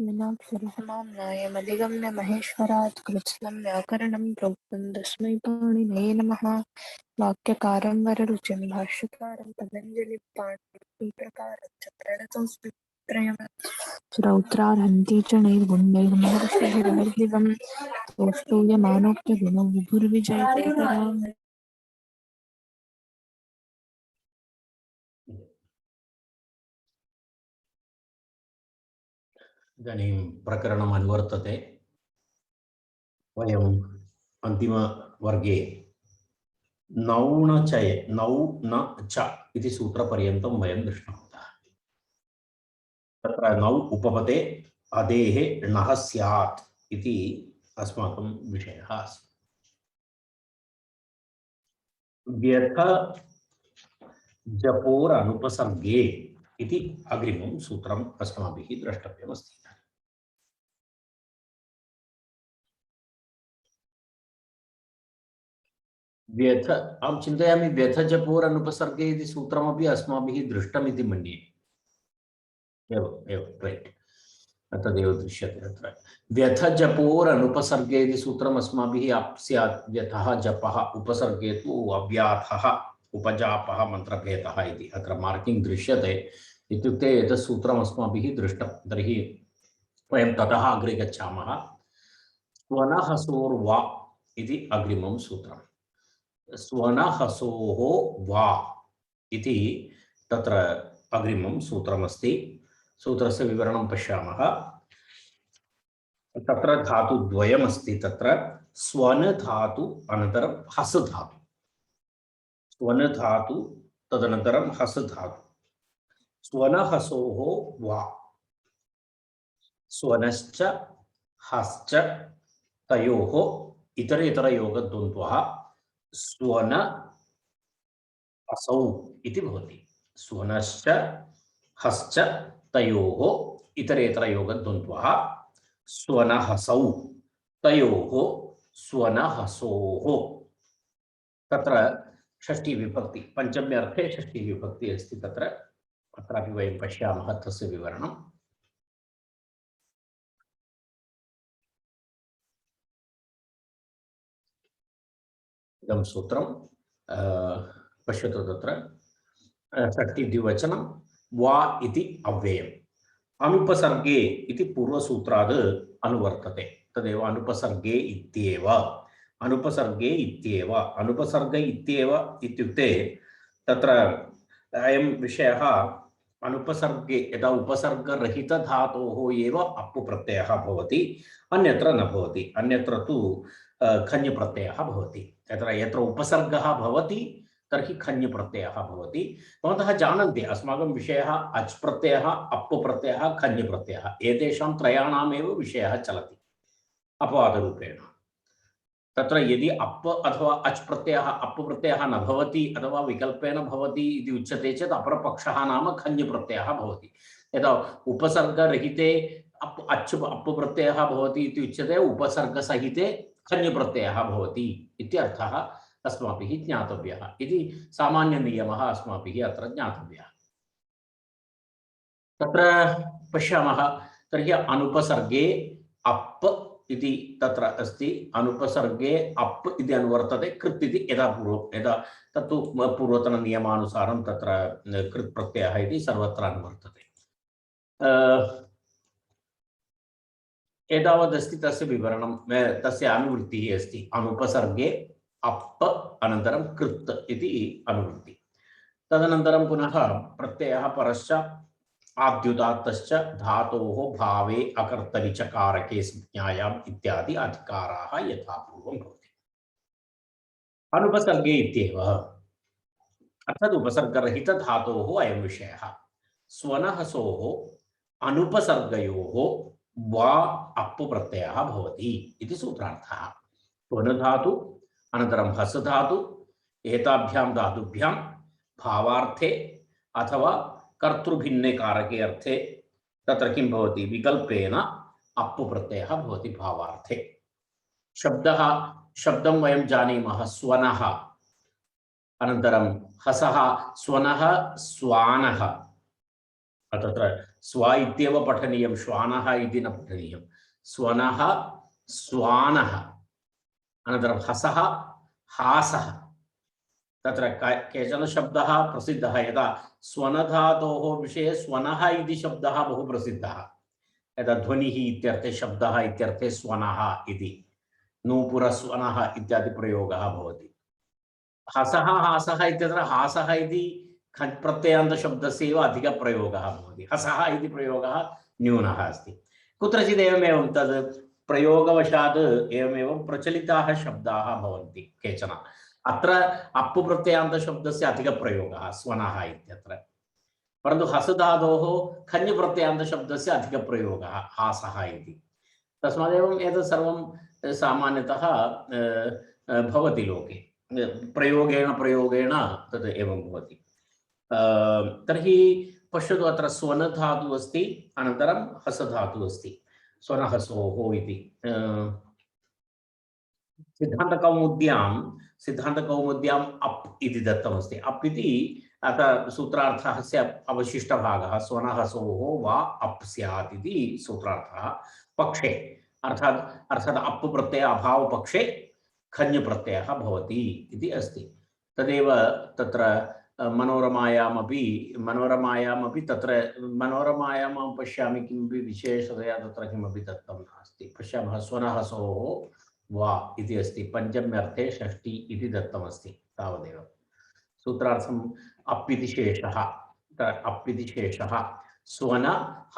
मीनाक्षरसमाम्नायमधिगम्य महेश्वरात् कृत्स्नं व्याकरणं प्रोक्तं तस्मै पाणिनये नमः। वाक्यकारं वररुचिं भाष्यकारं पतञ्जलिपाणिनिप्रकारं च प्रणतोऽस्मित्रयम् श्रौत्रार्हन्ति च नैर्गुण्यैर्महर्षिभिर्दिवं स्तोष्टूयमानोक्तगुणौ विभुर्विजयतेतराम्। इदानीं प्रकरणम् अनुवर्तते। वयम् अन्तिमवर्गे नौ न च इति सूत्रपर्यन्तं वयं दृष्टवन्तः। तत्र नौ उपपदे अदेः णः स्यात् इति अस्माकं विषयः आसीत्। व्यथ जपोर अनुपसर्गे इति अग्रिमं सूत्रम् अस्माभिः द्रष्टव्यमस्ति। व्यथ अहं चिन्तयामि व्यथ जपोर अनुपसर्गे इति सूत्रमपि अस्माभिः दृष्टमिति मन्ये। एवं रैट्, तदेव दृश्यते अत्र। व्यथ जपोर अनुपसर्गे इति सूत्रम् अस्माभिः स्यात्। व्यथः जपः उपसर्गे तु अव्याथः उपजापः मन्त्रभेदः इति अत्र मार्किङ्ग् दृश्यते। इत्युक्ते एतत् सूत्रम् अस्माभिः दृष्टं। तर्हि वयं ततः अग्रे गच्छामः। स्वनहसोर्वा इति अग्रिमं सूत्रम्। स्वनहसोः वा इति तत्र अग्रिमं सूत्रमस्ति। सूत्रस्य विवरणं पश्यामः। तत्र धातुद्वयमस्ति। तत्र स्वन धातु अनन्तरं हस धातु। स्वन धातु तदनन्तरं हस धातु। स्वनहसोः वा, स्वनश्च हश्च तयोः इतरेतरयोगद्वन्द्वः स्वन असौ इति भवति। स्वनश्च हश्च तयोः इतरेतरयोगद्वन्द्वः स्वनहसौ तयोः स्वनहसोः। तत्र षष्ठी विभक्ति, पंचम्ये अर्थे षष्ठी विभक्ति अस्ति। तत्र अत्रापि वयं पश्यामः तस्य विवरणम्। इदं सूत्रं पश्यतु। तत्र षष्ठी द्विवचनं वा इति अव्ययम्। अनुपसर्गे इति पूर्वसूत्राद् अनुवर्तते। तदेव अनुपसर्गे इत्येव। अनुपसर्गे इत्येव, अनुपसर्ग इत्येव इत्युक्ते तत्र अयं विषयः अनुपसर्गे यदा उपसर्गरहितधातोः एव अप्पु प्रत्ययः भवति, अन्यत्र न भवति। अन्यत्र तु खञ् प्रत्ययः भवति। यत्र उपसर्गः भवति तर्हि खञ् प्रत्ययः भवति। भवन्तः जानन्ति अस्माकं विषयः अच् प्रत्ययः, अप् प्रत्ययः, खञ् प्रत्ययः, एतेषां त्रयाणामेव विषयः चलति अपवादरूपेण। तत्र यदि अप् अथवा अच् प्रत्ययः अप् प्रत्ययः न भवति अथवा विकल्पेन भवति इति उच्यते चेत् अपरपक्षः नाम खञ् प्रत्ययः भवति। यदा उपसर्गरहिते अच् अप् प्रत्ययः भवति इति उच्यते, उपसर्गसहिते खञ् प्रत्ययः भवति इत्यर्थः अस्माभिः ज्ञातव्यः। इति सामान्यनियमः अस्माभिः अत्र ज्ञातव्यः। तत्र पश्यामः। तर्हि अनुपसर्गे अप् इति तत्र अस्ति। अनुपसर्गे अप् इति अनुवर्तते। कृत् इति यदा तत्तु पूर्वतननियमानुसारं तत्र कृत् प्रत्ययः इति सर्वत्र अनुवर्तते। एतावदस्ति तस्य विवरणं, तस्य अनुवृत्तिः अस्ति। अनुपसर्गे अप् अनन्तरं कृत् इति अनुवृत्ति। तदनन्तरं पुनः प्रत्ययः परश्च आद्युदात्तश्च धातोः भावे अकर्तरि च कारके संज्ञायाम् इत्यादि अधिकाराः यथापूर्वं भवति। अनुपसर्गे इत्येव अर्थात् उपसर्गरहितधातोः अयं विषयः। स्वनहसोः अनुपसर्गयोः वा अप् प्रत्ययः भवति इति सूत्रार्थः। स्वनधातु अनन्तरं हस् धातु, एताभ्यां धातुभ्यां भावार्थे अथवा कर्तृभिन्ने कारके अर्थे तत्र किं भवति, विकल्पेन अप् प्रत्ययः भवति भावार्थे। शब्दं वयं जानीमः स्वनः, अनन्तरं हसः, स्वनः स्वानः, तत्र स्व इत्येव पठनीयं, श्वानः इति न पठनीयं। स्वनः, स्वानः, अनन्तरं हसः, हासः। तत्र केचन शब्दः प्रसिद्धः, यदा स्वनधातोः विषये स्वनः इति शब्दः बहु प्रसिद्धः। यदा ध्वनिः इत्यर्थे शब्दः इत्यर्थे स्वनः इति, नूपुरस्वनः इत्यादि प्रयोगः भवति। हसः, हासः इत्यत्र हासः इति खञ् प्रत्ययान्तशब्दस्य एव अधिकप्रयोगः भवति। हसः इति प्रयोगः न्यूनः अस्ति। कुत्रचित् एवमेवं तद् प्रयोगवशात् एवमेवं प्रचलिताः शब्दाः भवन्ति केचन। अत्र अप्पु प्रत्ययान्तशब्दस्य अधिकप्रयोगः स्वनः इत्यत्र, परन्तु हसधातोः खञ् प्रत्ययान्तशब्दस्य अधिकप्रयोगः हासः इति। तस्मादेवम् एतत् सर्वं सामान्यतः भवति लोके, प्रयोगेण तद् एवं भवति। तर्हि पश्यतु, अत्र स्वनधातुः अस्ति, अनन्तरं हसधातुः अस्ति, स्वनहसोः इति। सिद्धान्तकौमुद्याम् अप् इति दत्तमस्ति। अप् इति अतः सूत्रार्थस्य अवशिष्टभागः स्वनहसोः वा अप् स्यात् इति सूत्रार्थः। पक्षे अर्थात् अप् प्रत्यय अभावपक्षे खञ् प्रत्ययः भवति इति अस्ति। तदेव तत्र मनोरमायामपि तत्र मनोरमायां पश्यामि, किमपि विशेषतया तत्र किमपि दत्तं नास्ति। पश्यामः, स्वनहसोः वा इति अस्ति, पञ्चम्यर्थे षष्ठी इति दत्तमस्ति, तावदेव। सूत्रार्थम् अप् इति शेषः, अप् इति शेषः, स्वन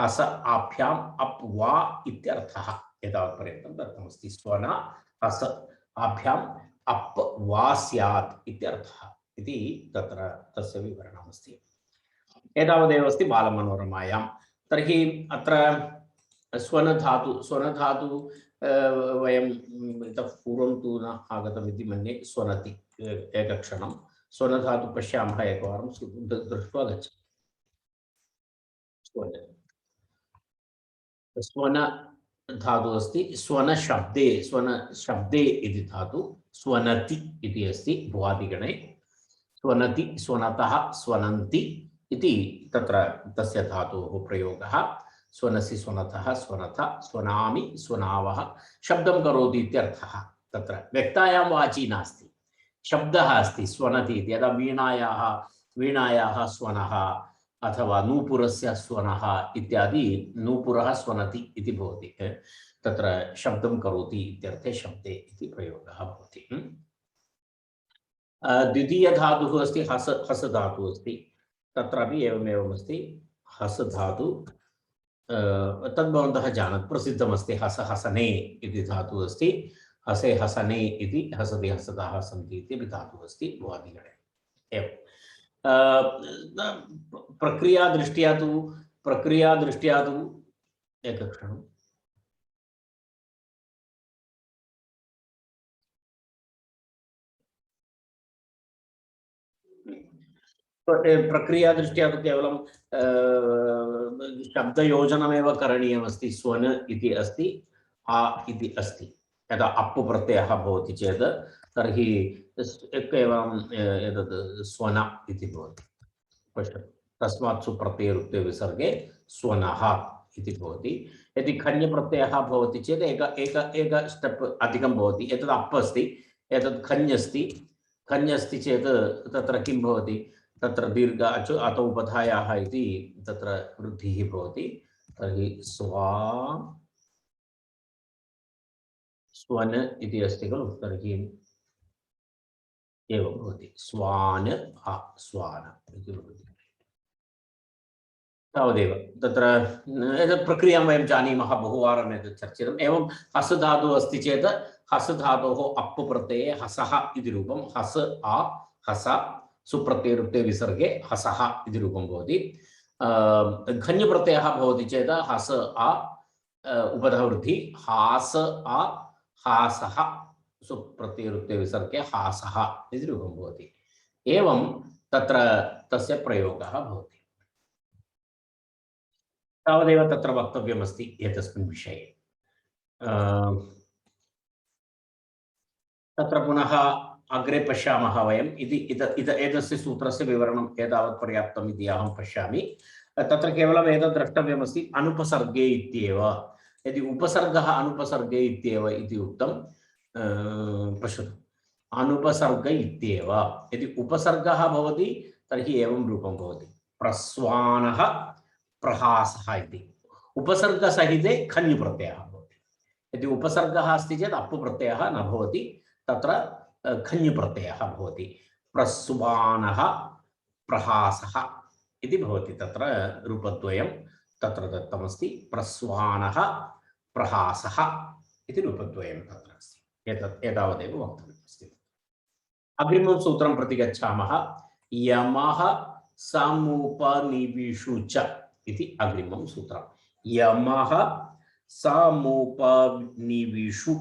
हस आभ्याम् अप् वा इत्यर्थः, एतावत्पर्यन्तं दत्तमस्ति। स्वन हस आभ्याम् अप् वा स्यात् इत्यर्थः इति तत्र तस्य विवरणमस्ति। एतावदेव अस्ति बालमनोरमायां। तर्हि अत्र स्वनधातु वयं इतः पूर्वं तु न आगतमिति मन्ये। स्वनति, एकक्षणं स्वनधातु पश्यामः, एकवारं दृष्ट्वा गच्छामः। स्वන धातु अस्ति, स्वनशब्दे इति धातु स्वनति इति अस्ति भुवादिगणे। स्वनति, स्वनतः, स्वनन्ति इति तत्र तस्य धातोः प्रयोगः। स्वनसि, स्वनतः, स्वनथ, स्वनामि, स्वनावः, शब्दं करोति इत्यर्थः। तत्र व्यक्तायां वाची नास्ति, शब्दः अस्ति स्वनति इति। यदा वीणायाः स्वनः अथवा नूपुरस्य स्वनः इत्यादि, नूपुरः स्वनति इति भवति, तत्र शब्दं करोति इत्यर्थे शब्दे इति प्रयोगः भवति। द्वितीयधातुः अस्ति हस धातुः अस्ति, तत्रापि एवमेवमस्ति। हस धातु तद्भवन्तः जानन्ति, प्रसिद्धमस्ति। हस हसने इति धातुः अस्ति, हसे हसने इति, हसति हसतः सन्ति इति धातुः अस्ति भुवादिगणे। एवं प्रक्रियादृष्ट्या तु एकक्षणं, प्रक्रियादृष्ट्या तु केवलं शब्दयोजनमेव करणीयमस्ति। स्वन इति अस्ति, आ इति अस्ति। यदा अप् प्रत्ययः भवति चेत् तर्हि केवलं एतद् स्वन इति भवति। पश्यतु, तस्मात् सुप्रत्ययरुक्ते विसर्गे स्वनः इति भवति। यदि खञ् प्रत्ययः भवति चेत् एक स्टेप् अधिकं भवति। एतद् अप् अस्ति, एतद् खञ् अस्ति चेत् तत्र किं भवति, तत्र दीर्घ अत उपधायाः इति तत्र वृद्धिः भवति। तर्हि स्वन इति अस्ति खलु, तर्हि एवं भवति, स्वान स्वान इति भवति। तावदेव तत्र एतत् प्रक्रियां वयं जानीमः, बहुवारम् एतत् चर्चितम्। एवं हस धातुः अस्ति चेत् हस धातोः अप् प्रत्यये हसः इति रूपं, हस आ हस, सुप्रत्ययरुक्ते विसर्गे हसः इति रूपं भवति। खञ् प्रत्ययः भवति चेत् हस आ उपधावृद्धि, हास आ हासः, सुप्रत्ययरुक्ते विसर्गे हासः इति रूपं भवति। एवं तत्र तस्य प्रयोगः भवति। तावदेव तत्र वक्तव्यमस्ति एतस्मिन् विषये। तत्र पुनः अग्रे पश्यामः वयम्। एतस्य सूत्रस्य विवरणम् एतावत् पर्याप्तम् इति अहं पश्यामि। तत्र केवलम् एतत् द्रष्टव्यमस्ति अनुपसर्गे इत्येव। यदि उपसर्गः अनुपसर्गे इत्येव इति उक्तं पश्यतु अनुपसर्ग इत्येव। यदि उपसर्गः भवति तर्हि एवं रूपं भवति प्रस्वानः प्रहासः इति। उपसर्गसहिते खञ् प्रत्ययः भवति। यदि उपसर्गः अस्ति चेत् अप् प्रत्ययः न भवति, तत्र खञ् प्रत्ययः भवति। प्रस्वानः प्रहासः इति भवति। तत्र रूपद्वयं तत्र दत्तमस्ति। प्रस्वानः प्रहासः इति रूपद्वयं तत्र अस्ति। एतावदेव वक्तव्यमस्ति। अग्रिमं सूत्रं प्रति गच्छामः। यमः समुपनिविषु च इति अग्रिमं सूत्रं। यमः समुपनिविषु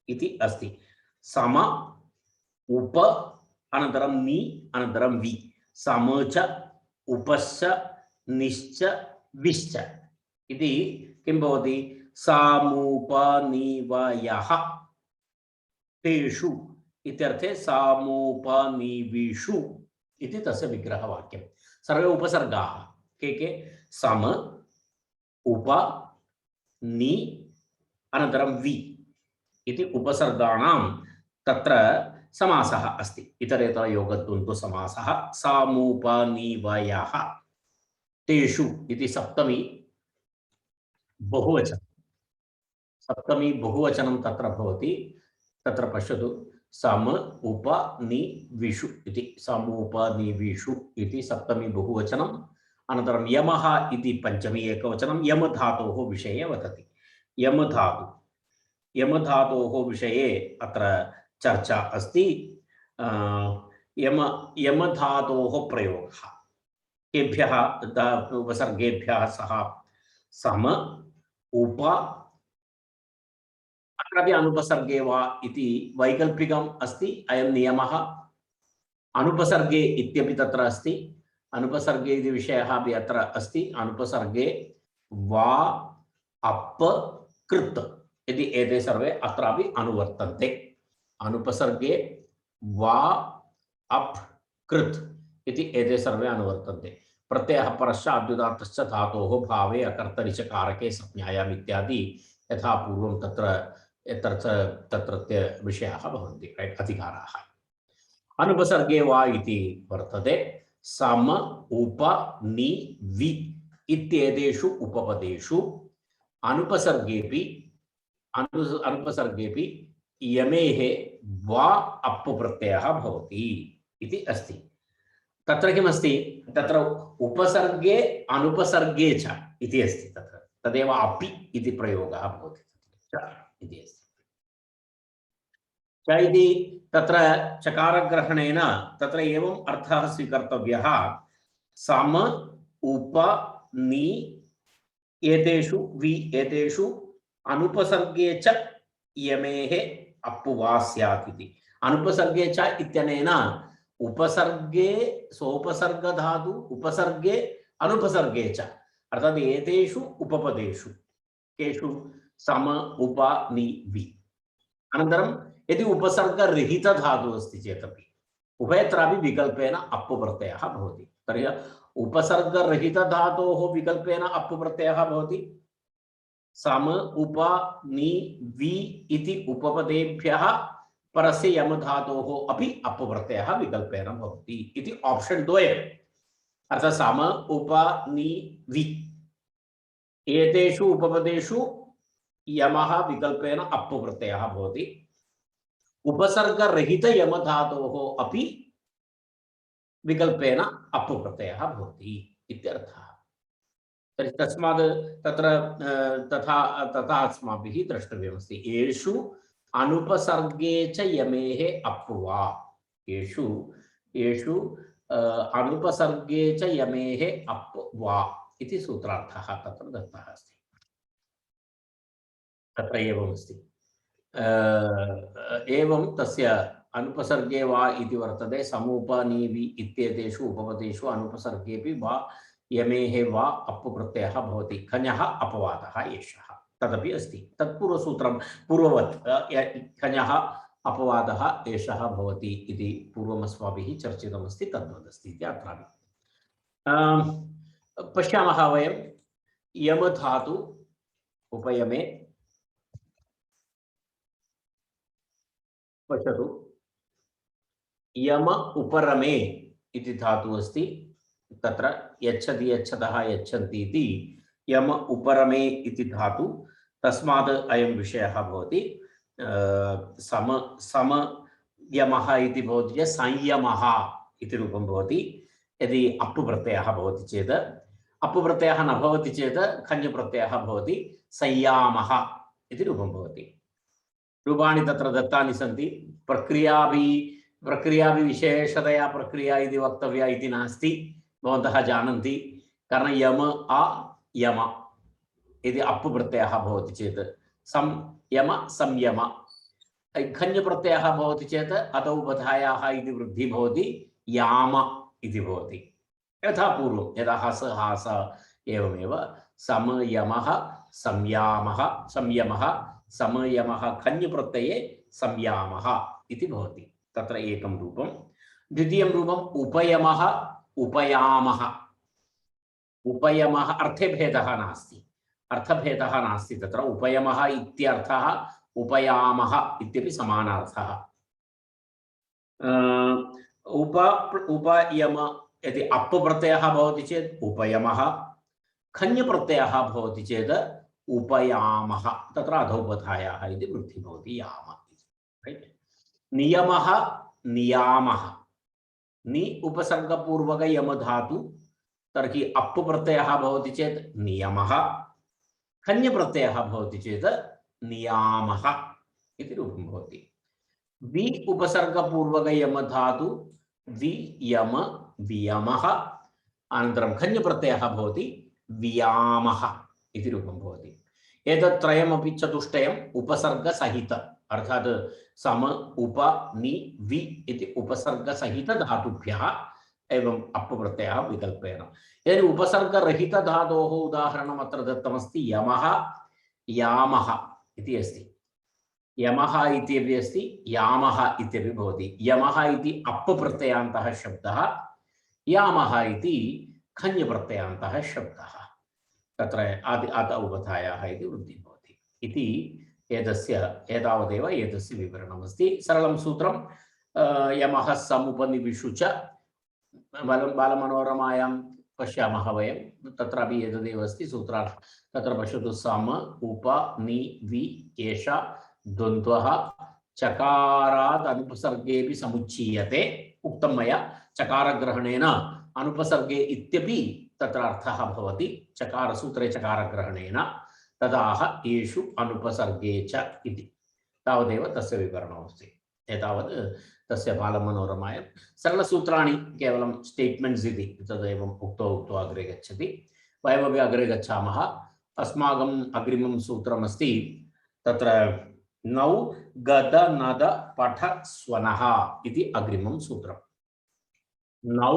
इति अस्ति। सम उप अनन्तरं नि अनन्तरं वि। सम च उपश्च निश्च विश्च इति किं भवति? सामुपनिवयः तेषु इत्यर्थे सामुपनिविषु इति तस्य विग्रहवाक्यं। सर्वे उपसर्गाः के सम उप नि अनन्तरं वि इति उपसर्गाणां तत्र समासः अस्ति। इतरेतर योगद्वन्द्व समासः। सामुपनिवयः तेषु इति सप्तमी बहुवचनं। सप्तमी बहुवचनं तत्र भवति। तत्र पश्यतु सम उप नि विषु इति। समुपनिविषु इति सप्तमी बहुवचनम्। अनन्तरं यमः इति पंचमी एकवचनं। यम धातोः विषये वदति। यम धातोः विषये अत्र चर्चा अस्ति। यम धातोः प्रयोगः केभ्यः उपसर्गेभ्यः सह सम उप अत्रापि अनुपसर्गे वा इति वैकल्पिकम् अस्ति। अयं नियमः अनुपसर्गे इत्यपि तत्र अस्ति। अनुपसर्गे इति विषयः अपि अत्र अस्ति। अनुपसर्गे वा अप् कृत् इति एते सर्वे अत्रापि अनुवर्तन्ते। अनुपसर्गे वा अप् कृत् इति एते सर्वे अनुवर्तन्ते। प्रत्ययः परश्च अद्युदात्तश्च धातोः भावे अकर्तरि च कारके संज्ञायाम् इत्यादि यथा पूर्वं तत्रत्य विषयाः भवन्ति, अधिकाराः। अनुपसर्गे वा इति वर्तते। सम उप नि वि इत्येतेषु उपपदेषु अनुपसर्गेऽपि यमेः वा अप् प्रत्ययः भवति इति अस्ति। तत्र किमस्ति? तत्र उपसर्गे अनुपसर्गे च इति अस्ति। तत्र तदेव अपि इति प्रयोगः भवति। इति अस्ति। च इति तत्र चकारग्रहणेन तत्र एवम् अर्थः स्वीकर्तव्यः। सम उप नि एतेषु वि एतेषु अनुपसर्गे च यमेः अप् वा स्यात् इति। अनुपसर्गे च इत्यनेन उपसर्गे सोपसर्ग धातु, उपसर्गे अनुपसर्गे च, अर्थात् एतेषु उपपदेषु केषु सम उप नि वि। अनन्तरं यदि उपसर्गरहित धातु अस्ति चेदपि उभयत्रापि विकल्पेन अप् प्रत्ययः भवति। तर्हि उपसर्गरहित धातोः विकल्पेन अप् प्रत्ययः भवति। सम उप नि वि इति उपपदेभ्यः परस्य यम धातोः अपि अप् प्रत्ययः विकल्पेन भवति इति ऑप्शन द्वयम्। अर्थात् सम उप नि वि एतेषु उपपदेषु यमः विकल्पेन अप् प्रत्ययः भवति। उपसर्गरहित यम धातोः अपि विकल्पेन अप् प्रत्ययः भवति इत्यर्थः। तर्हि तस्मात् तत्र तथा अस्माभिः द्रष्टव्यमस्ति। येषु अनुपसर्गे च यमेः अप् वा। येषु अनुपसर्गे च यमेः अप् वा इति सूत्रार्थः तत्र दत्तः अस्ति। तत्र एवमस्ति। एवं तस्य अनुपसर्गे वा इति वर्तते। समुपनिवि इत्येतेषु उपपदेषु अनुपसर्गेऽपि वा यमेः वा अप् प्रत्ययः भवति। खञः अपवादः एषः तदपि अस्ति। तत्पूर्वसूत्रं पूर्ववत् खञः अपवादः एषः भवति इति पूर्वमस्माभिः चर्चितमस्ति। तद्वदस्ति इति अत्रापि पश्यामः वयं यम धातु उपयमे पश्यतु यम उपरमे इति धातुः अस्ति तत्र यच्छति यच्छतः यच्छन्ति इति यम उपरमे इति धातु तस्मात् अयं विषयः भवति सम सम यमः इति भवति चेत् संयमः इति रूपं भवति यदि अप् प्रत्ययः भवति चेत् अप् प्रत्ययः न भवति चेत् खञ् प्रत्ययः भवति संयामः इति रूपं भवति रूपाणि तत्र दत्तानि सन्ति प्रक्रिया विशेषतया प्रक्रिया इति वक्तव्या इति नास्ति भवन्तः जानन्ति कारण यम आ यम यदि अप् प्रत्ययः भवति चेत् सं यम संयम खञ् प्रत्ययः भवति चेत् अतौ बधायाः इति वृद्धि भवति याम इति भवति यथा पूर्वं यदा हस हास एवमेव समयमः संयामः संयमः समयमः खञ् प्रत्यये संयामः इति भवति तत्र एकं रूपं द्वितीयं रूपम् उपयमः उपयामः उपयमः अर्थे भेदः नास्ति अर्थभेदः नास्ति तत्र उपयमः इत्यर्थः उपयामः इत्यपि समानार्थः उपयम यदि अप् प्रत्ययः भवति चेत् उपयमः खञ् प्रत्ययः भवति चेत् उपयामः तत्र अधोपधायाः इति वृद्धि भवति याम राइट नियमः नियामः नि उपसर्गपूर्वक यम धातु तर्हि अप् प्रत्ययः भवति चेत् नियमः खञ् प्रत्ययः भवति चेत् नियामः इति रूपं भवति वि उपसर्गपूर्वक यम धातु वि यम वियमः अनन्तरं खञ् प्रत्ययः भवति वियामः इति रूपं भवति एतत् त्रयमपि चतुष्टयम् उपसर्गसहित अर्थात् सम उप नि वि इति उपसर्गसहित धातुभ्यः एवं अप् प्रत्ययः विकल्पेन यदि उपसर्गरहित धातोः उदाहरणम् अत्र दत्तमस्ति यमः यामः इति अस्ति यमः इत्यपि अस्ति यामः इत्यपि भवति यमः इति अप् प्रत्ययान्तः शब्दः यामः इति खञ् प्रत्ययान्तः शब्दः तत्र आद उपधायाः इति वृद्धिः भवति इति एतावदेव एतस्य विवरणमस्ति सरलं सूत्रं यमः समुपनिविषु च बालमनोरमायां पश्यामः वयं तत्रापि एतदेव अस्ति सूत्रार्थ तत्र पश्यतु सम उप नि वि एष द्वन्द्वः चकारात् अनुपसर्गेऽपि समुच्चीयते उक्तं मया चकारग्रहणेन अनुपसर्गे इत्यपि तत्र अर्थः भवति चकारसूत्रे चकारग्रहणेन तदाह येषु अनुपसर्गे च इति तावदेव तस्य विवरणमस्ति एतावत् तस्य बालमनोरमायां सरलसूत्राणि केवलं स्टेट्मेण्ट्स् इति तदेवम् उक्त्वा अग्रे गच्छति वयमपि अग्रे गच्छामः अस्माकम् अग्रिमं सूत्रमस्ति तत्र नौ गद नद पठ स्वनः इति अग्रिमं सूत्रं नौ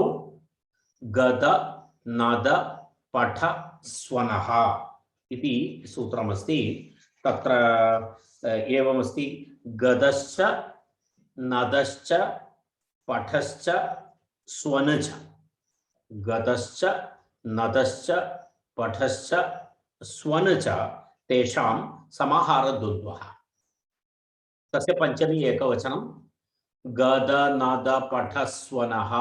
गद नद पठ स्वनः इति सूत्रमस्ति तत्र एवमस्ति गदश्च नदश्च पठश्च स्वनच गदश्च नदश्च पठश्च स्वनच तेषां समाहारद्वन्द्वः तस्य पंचमी एकवचनं गद नद पठ स्वनः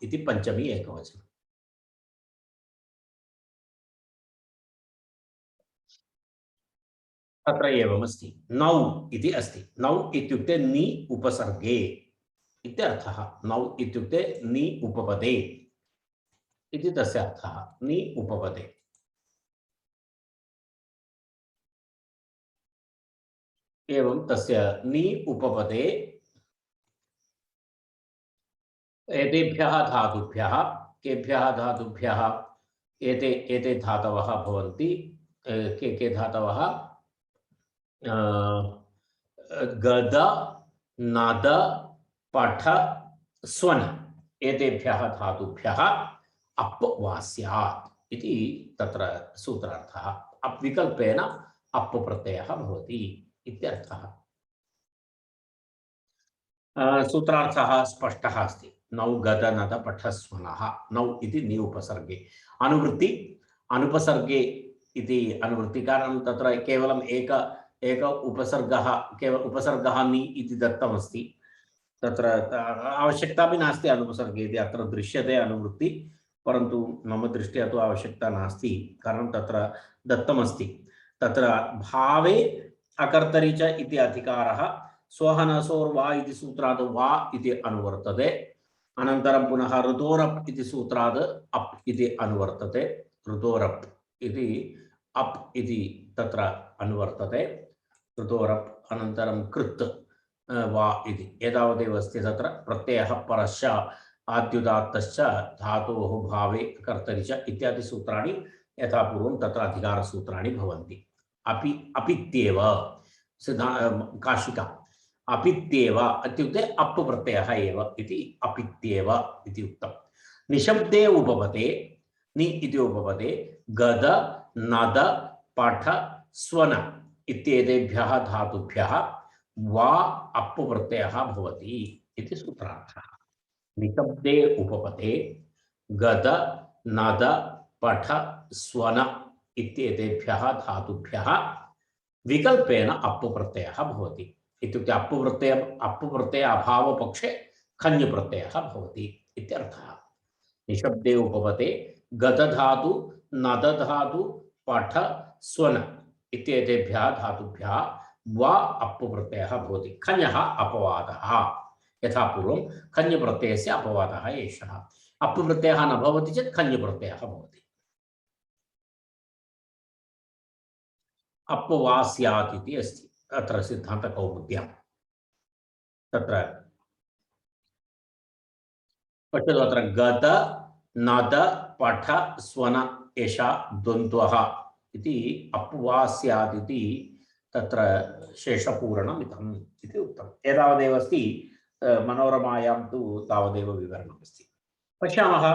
इति पंचमी एकवचनं तत्र एवमस्ति नौ इति अस्ति नौ इत्युक्ते नि उपसर्गे इत्यर्थः नौ इत्युक्ते नि उपपदे इति तस्य अर्थः नि उपपदे एवं तस्य नि उपपदे एतेभ्यः धातुभ्यः केभ्यः धातुभ्यः एते धातवः भवन्ति के धातवः गद नद पठ स्वन् एतेभ्यः धातुभ्यः अप् वा स्यात् इति तत्र सूत्रार्थः अप् विकल्पेन अप् प्रत्ययः भवति इत्यर्थः सूत्रार्थः स्पष्टः अस्ति नौ गद नद पठ स्वनः नौ इति नि उपसर्गे अनुवृत्ति अनुपसर्गे इति अनुवृत्ति कारणं तत्र केवलम् एक उपसर्गः केवल उपसर्गः नि इति दत्तमस्ति तत्र आवश्यकता भी नास्ति अनुपसर्गे इति अत्र दृश्यते अनुवृत्ति परन्तु मम दृष्ट्या तु आवश्यकता नास्ति कारणं तत्र दत्तमस्ति तत्र भावे अकर्तरि च इति अधिकारः स्वहनसोर्वा इति सूत्राद् वा इति अनुवर्तते अनन्तरं पुनः ऋतोरप् इति सूत्राद् अप् इति अनुवर्तते ऋतोरप् इति अप् इति तत्र अनुवर्तते ऋतोरप् अनन्तरं कृत् वा इति एतावदेव अस्ति तत्र प्रत्ययः परश्च आद्युदात्तश्च धातोः भावे कर्तरि च इत्यादि सूत्राणि यथा पूर्वं तत्र अधिकारसूत्राणि भवन्ति अपि अपित्येव सिद्धा काशिका अपित्येव इत्युक्ते अप् प्रत्ययः एव इति अपित्येव इति उक्तं निशब्दे उपपदे नि इति उपपदे गद नद पठ स्वन इत्येतेभ्यः धातुभ्यः वा अप् प्रत्ययः भवति इति सूत्रार्थः निशब्दे उपपदे गद नद पठ स्वन इत्येतेभ्यः धातुभ्यः विकल्पेन अप् प्रत्ययः भवति इत्युक्ते अप् प्रत्यय अभावपक्षे खञ् प्रत्ययः भवति इत्यर्थः निशब्दे उपपदे गद धातु नद धातु पठ स्वन इत्येतेभ्यः धातुभ्यः वा अप् प्रत्ययः भवति खञ् अपवादः यथा पूर्वं खञ् प्रत्ययस्य अपवादः एषः अप् प्रत्ययः न भवति चेत् खञ् प्रत्ययः भवति अप् वा स्यात् इति अस्ति अत्र सिद्धान्तकौमुद्यां तत्र पश्यतु अत्र गद नद पठ स्वन एषा द्वन्द्वः इति अप् वा स्यात् इति तत्र शेषपूरणम् इदम् इति उक्तम् एतावदेव अस्ति मनोरमायां तु तावदेव विवरणमस्ति पश्यामः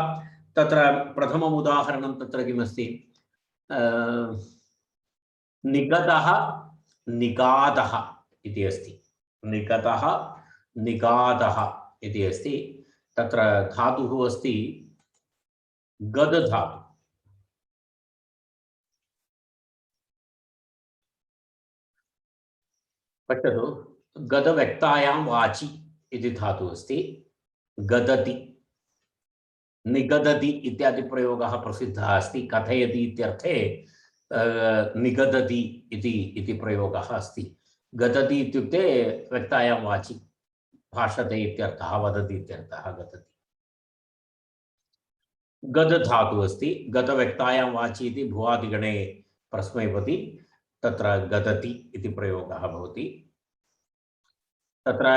तत्र प्रथमम् उदाहरणं तत्र किमस्ति निगतः निगादः इति अस्ति निगतः निगादः इति अस्ति तत्र धातुः अस्ति गद धातु पश्यतु गदव्यक्तायां वाचि इति धातुः अस्ति गदति निगदति इत्यादि प्रयोगः प्रसिद्धः अस्ति कथयति इत्यर्थे निगदति इति प्रयोगः अस्ति गदति इत्युक्ते व्यक्तायां वाचि भाषते इत्यर्थः वदति इत्यर्थः गदति गद धातुः अस्ति गतव्यक्तायां वाचि इति भुवादिगणे परस्मैपदी तत्र गदति इति प्रयोगः भवति तत्र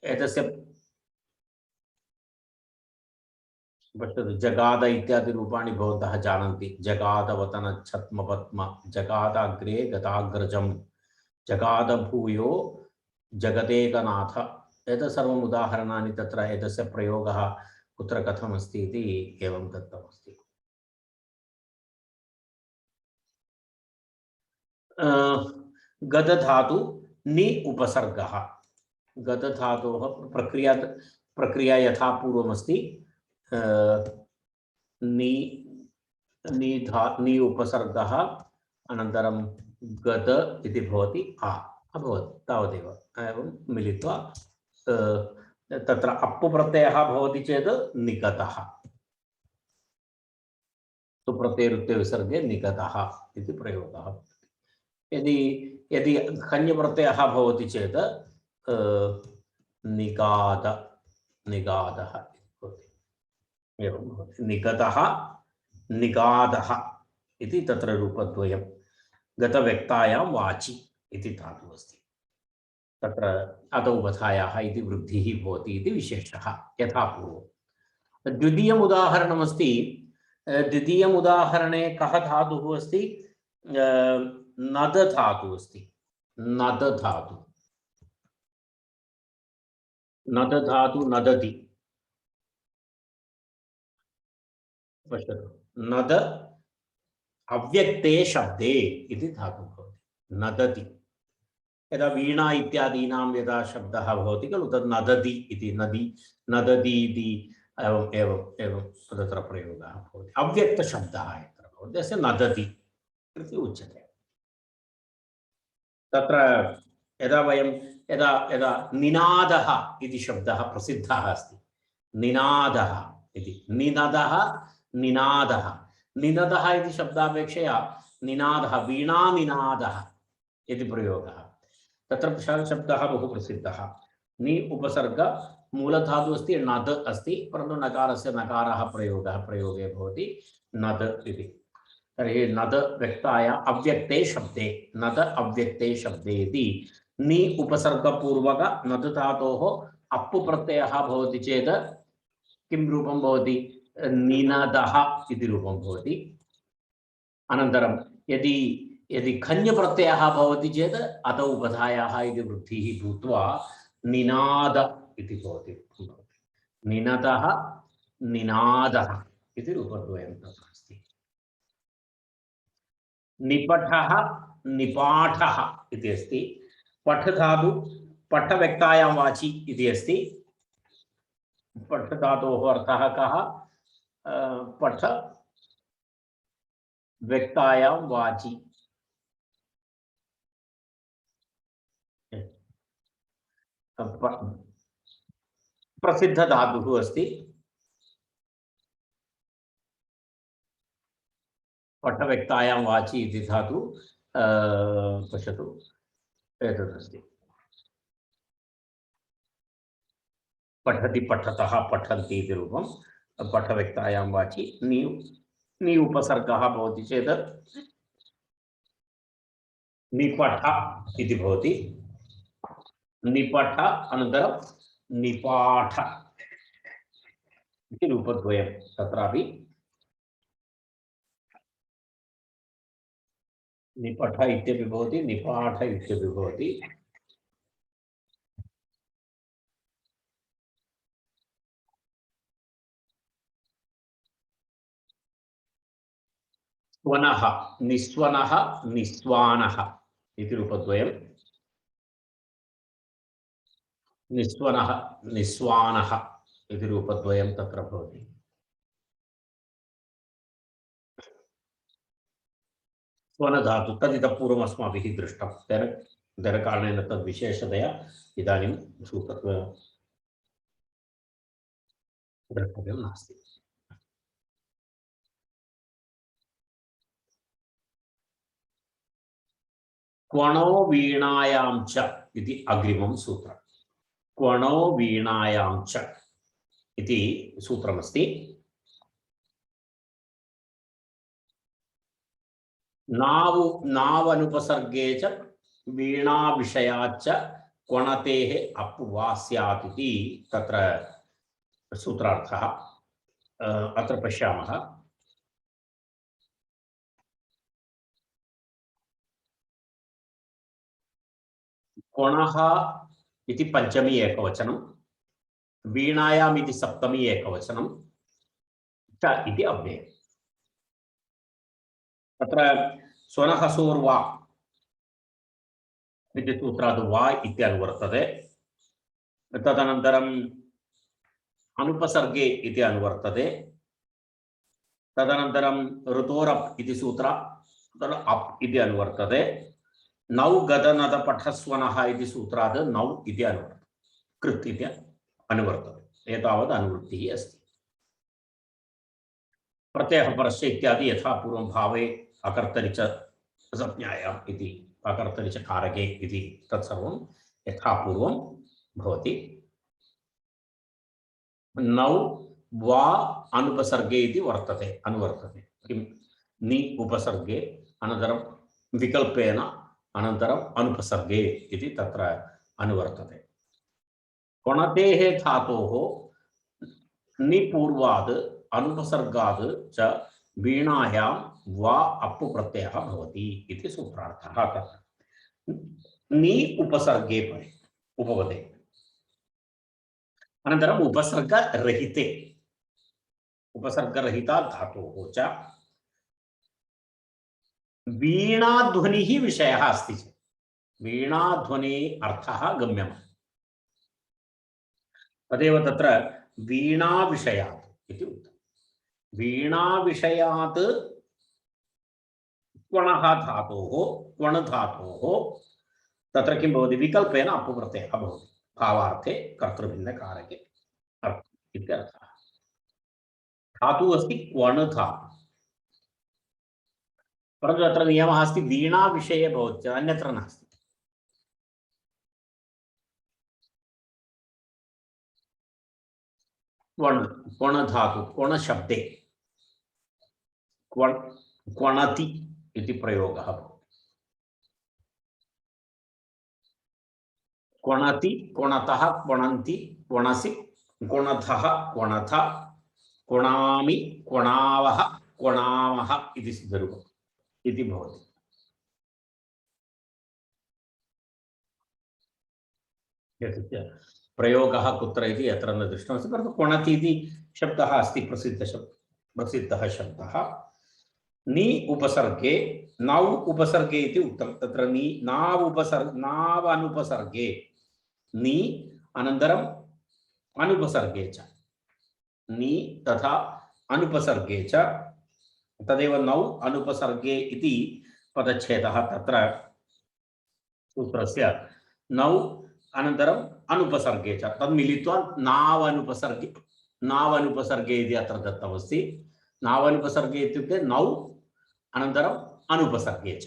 एतस्य पश्यतु जगाद इत्यादि रूपाणि भवन्तः जानन्ति जगादवतन छद्मपद्म जगादाग्रे गताग्रजं जगादभूयो जगदेकनाथ एतत् सर्वम् उदाहरणानि तत्र एतस्य प्रयोगः कुत्र कथमस्ति इति एवं दत्तमस्ति गद धातु नि उपसर्गः गद धातोः प्रक्रिया यथा पूर्वमस्ति नि उपसर्गः अनन्तरं गद इति भवति अभवत् तावदेव एवं मिलित्वा तत्र अप् प्रत्ययः भवति चेत् निगतः सुप्रत्ययरुत्ते विसर्गे निगतः इति प्रयोगः यदि खञ् प्रत्ययः भवति चेत् निगादः एवं भवति निगतः निगादः इति तत्र रूपद्वयं गतव्यक्तायां वाचि इति धातुः अस्ति तत्र अदौपधायाः इति वृद्धिः भवति इति विशेषः यथा पूर्वं द्वितीयम् उदाहरणमस्ति द्वितीयम् उदाहरणे कः धातुः अस्ति नद धातुः अस्ति नद धातु नदति पश्यतु नद अव्यक्ते शब्दे इति धातुः भवति नदति यदा वीणा इत्यादीनां यदा शब्दः भवति खलु तद् नदति इति, नदी नदति इति एवम् एवम् एवं तत्र प्रयोगः भवति। अव्यक्तशब्दः यत्र भवति तस्य नदति इति उच्यते। तत्र यदा वयं यदा यदा निनादः इति शब्दः प्रसिद्धः अस्ति, निनादः इति, निनदः निनादः, निनदः इति शब्दापेक्षया निनादः, वीणानिनादः इति प्रयोगः, तत्र शब्दः बहु प्रसिद्धः। नि उपसर्ग मूलधातु अस्ति, नद अस्ति, परन्तु नकारस्य नकारः प्रयोगे भवति नद इति। तर्हि नद व्यक्ताय अव्यक्ते शब्दे, नद अव्यक्ते शब्दे इति नि उपसर्गपूर्वक नद धातोः अप्पु प्रत्ययः भवति चेत् किं रूपं भवति, निनदः इति रूपं भवति। अनन्तरं यदि यदि खञ् प्रत्ययः भवति चेत् अत उपधायाः इति वृद्धिः भूत्वा निनाद इति भवति। निनदः निनादः इति रूपद्वयं तत्र अस्ति। निपठः निपाठः इति अस्ति। पठ धातु पठ व्यक्तायां वाचि इति अस्ति। पठ धातोः अर्थः कः, पठ व्यक्तायां वाचि, प्रसिद्ध धातुः अस्ति। पठ व्यक्तायां वाचि इति धातु पश्यतु एतदस्ति। पठति पठतः पठन्ति इति रूपं पठ व्यक्तायां वाचि नि उपसर्गः भवति चेत् निपठ इति भवति। निपठ अनन्तरं निपाठ इति रूपद्वयं तत्रापि। निपठ इत्यपि भवति, निपाठ इत्यपि भवति। स्वनः निस्वनः निस्वानः इति रूपद्वयं। निस्वनः निस्वानः इति रूपद्वयं तत्र भवति। स्वनधातु तदितः पूर्वम् अस्माभिः दृष्टं, तेन कारणेन तद् विशेषतया इदानीं द्रष्टव्यं नास्ति। क्वणो वीणायां च इति अग्रिमं सूत्रम्। क्वणो वीणायां च इति सूत्रमस्ति। नावनुपसर्गे च वीणा विषयाच्च क्वणतेः अप् वा स्यात् इति तत्र सूत्रार्थः। अत्र पश्यामः। क्वणः इति पंचमी एकवचनं, वीणायाम् इति सप्तमी एकवचनं, च इति अव्ययम्। तत्र स्वनः सोर्वा इति सूत्रात् वा इति अनुवर्तते। तदनन्तरम् अनुपसर्गे इति अनुवर्तते। तदनन्तरं ऋतोरप् इति सूत्र अप् इति अनुवर्तते। नौ गदनद पठस्वनः इति सूत्रात् नौ इति अनुवर्तते, कृत् इति अनुवर्तते। एतावत् अनुवृत्तिः अस्ति। प्रत्ययः परस्य इत्यादि यथा पूर्वं भावे अकर्तरि च संज्ञायाम् इति अकर्तरि च कारके इति तत्सर्वं यथा पूर्वं भवति। नौ वा अनुपसर्गे इति वर्तते, अनुवर्तते। किं नि उपसर्गे अनन्तरं विकल्पेन अनन्तरम् अनुपसर्गे इति तत्र अनुवर्तते। क्वणतेः धातोः निपूर्वात् अनुपसर्गात् च वीणायां वा अप्पु प्रत्ययः भवति इति सूत्रार्थः। तत्र नि उपसर्गे परे उपपदे अनन्तरम् उपसर्गरहिते, उपसर्गरहिता धातोः च वीणाध्वनिः विषयः अस्ति चेत्, वीणाध्वने अर्थः गम्यः। तदेव तत्र वीणाविषयात् इति उक्तम्। वीणाविषयात् क्वणः धातोः, क्वण धातोः तत्र किं भवति, विकल्पेन अप्प्रत्ययः भवति, भावार्थे कर्तृभिन्नकारके इत्यर्थः। धातुः अस्ति क्वण धातुः, परन्तु अत्र नियमः अस्ति वीणाविषये भवति, अन्यत्र नास्ति। क्वण, क्वण धातु, क्वण शब्दे क्वणति इति प्रयोगः भवति। क्वणति, क्वणतः, क्वणन्ति, क्वणसि, क्वणथः, क्वणथ, क्वणामि, क्वणावः, क्वणामः इति सिद्धरूपम् इति भवति। प्रयोगः कुत्र इति यत्र न दृष्टमस्ति, परन्तु क्वणति इति शब्दः अस्ति, प्रसिद्धः शब्दः। नि उपसर्गे, नौ उपसर्गे इति उक्तं, तत्र नि नाव अनुपसर्गे, नि अनन्तरम् अनुपसर्गे च, नि तथा अनुपसर्गे च, तदेव नौ अनुपसर्गे इति पदच्छेदः तत्र सूत्रस्य। नौ अनन्तरम् अनुपसर्गे च, तद् मिलित्वा नावनुपसर्गे इति अत्र दत्तमस्ति। नावनुपसर्गे इत्युक्ते नौ अनन्तरम् अनुपसर्गे च,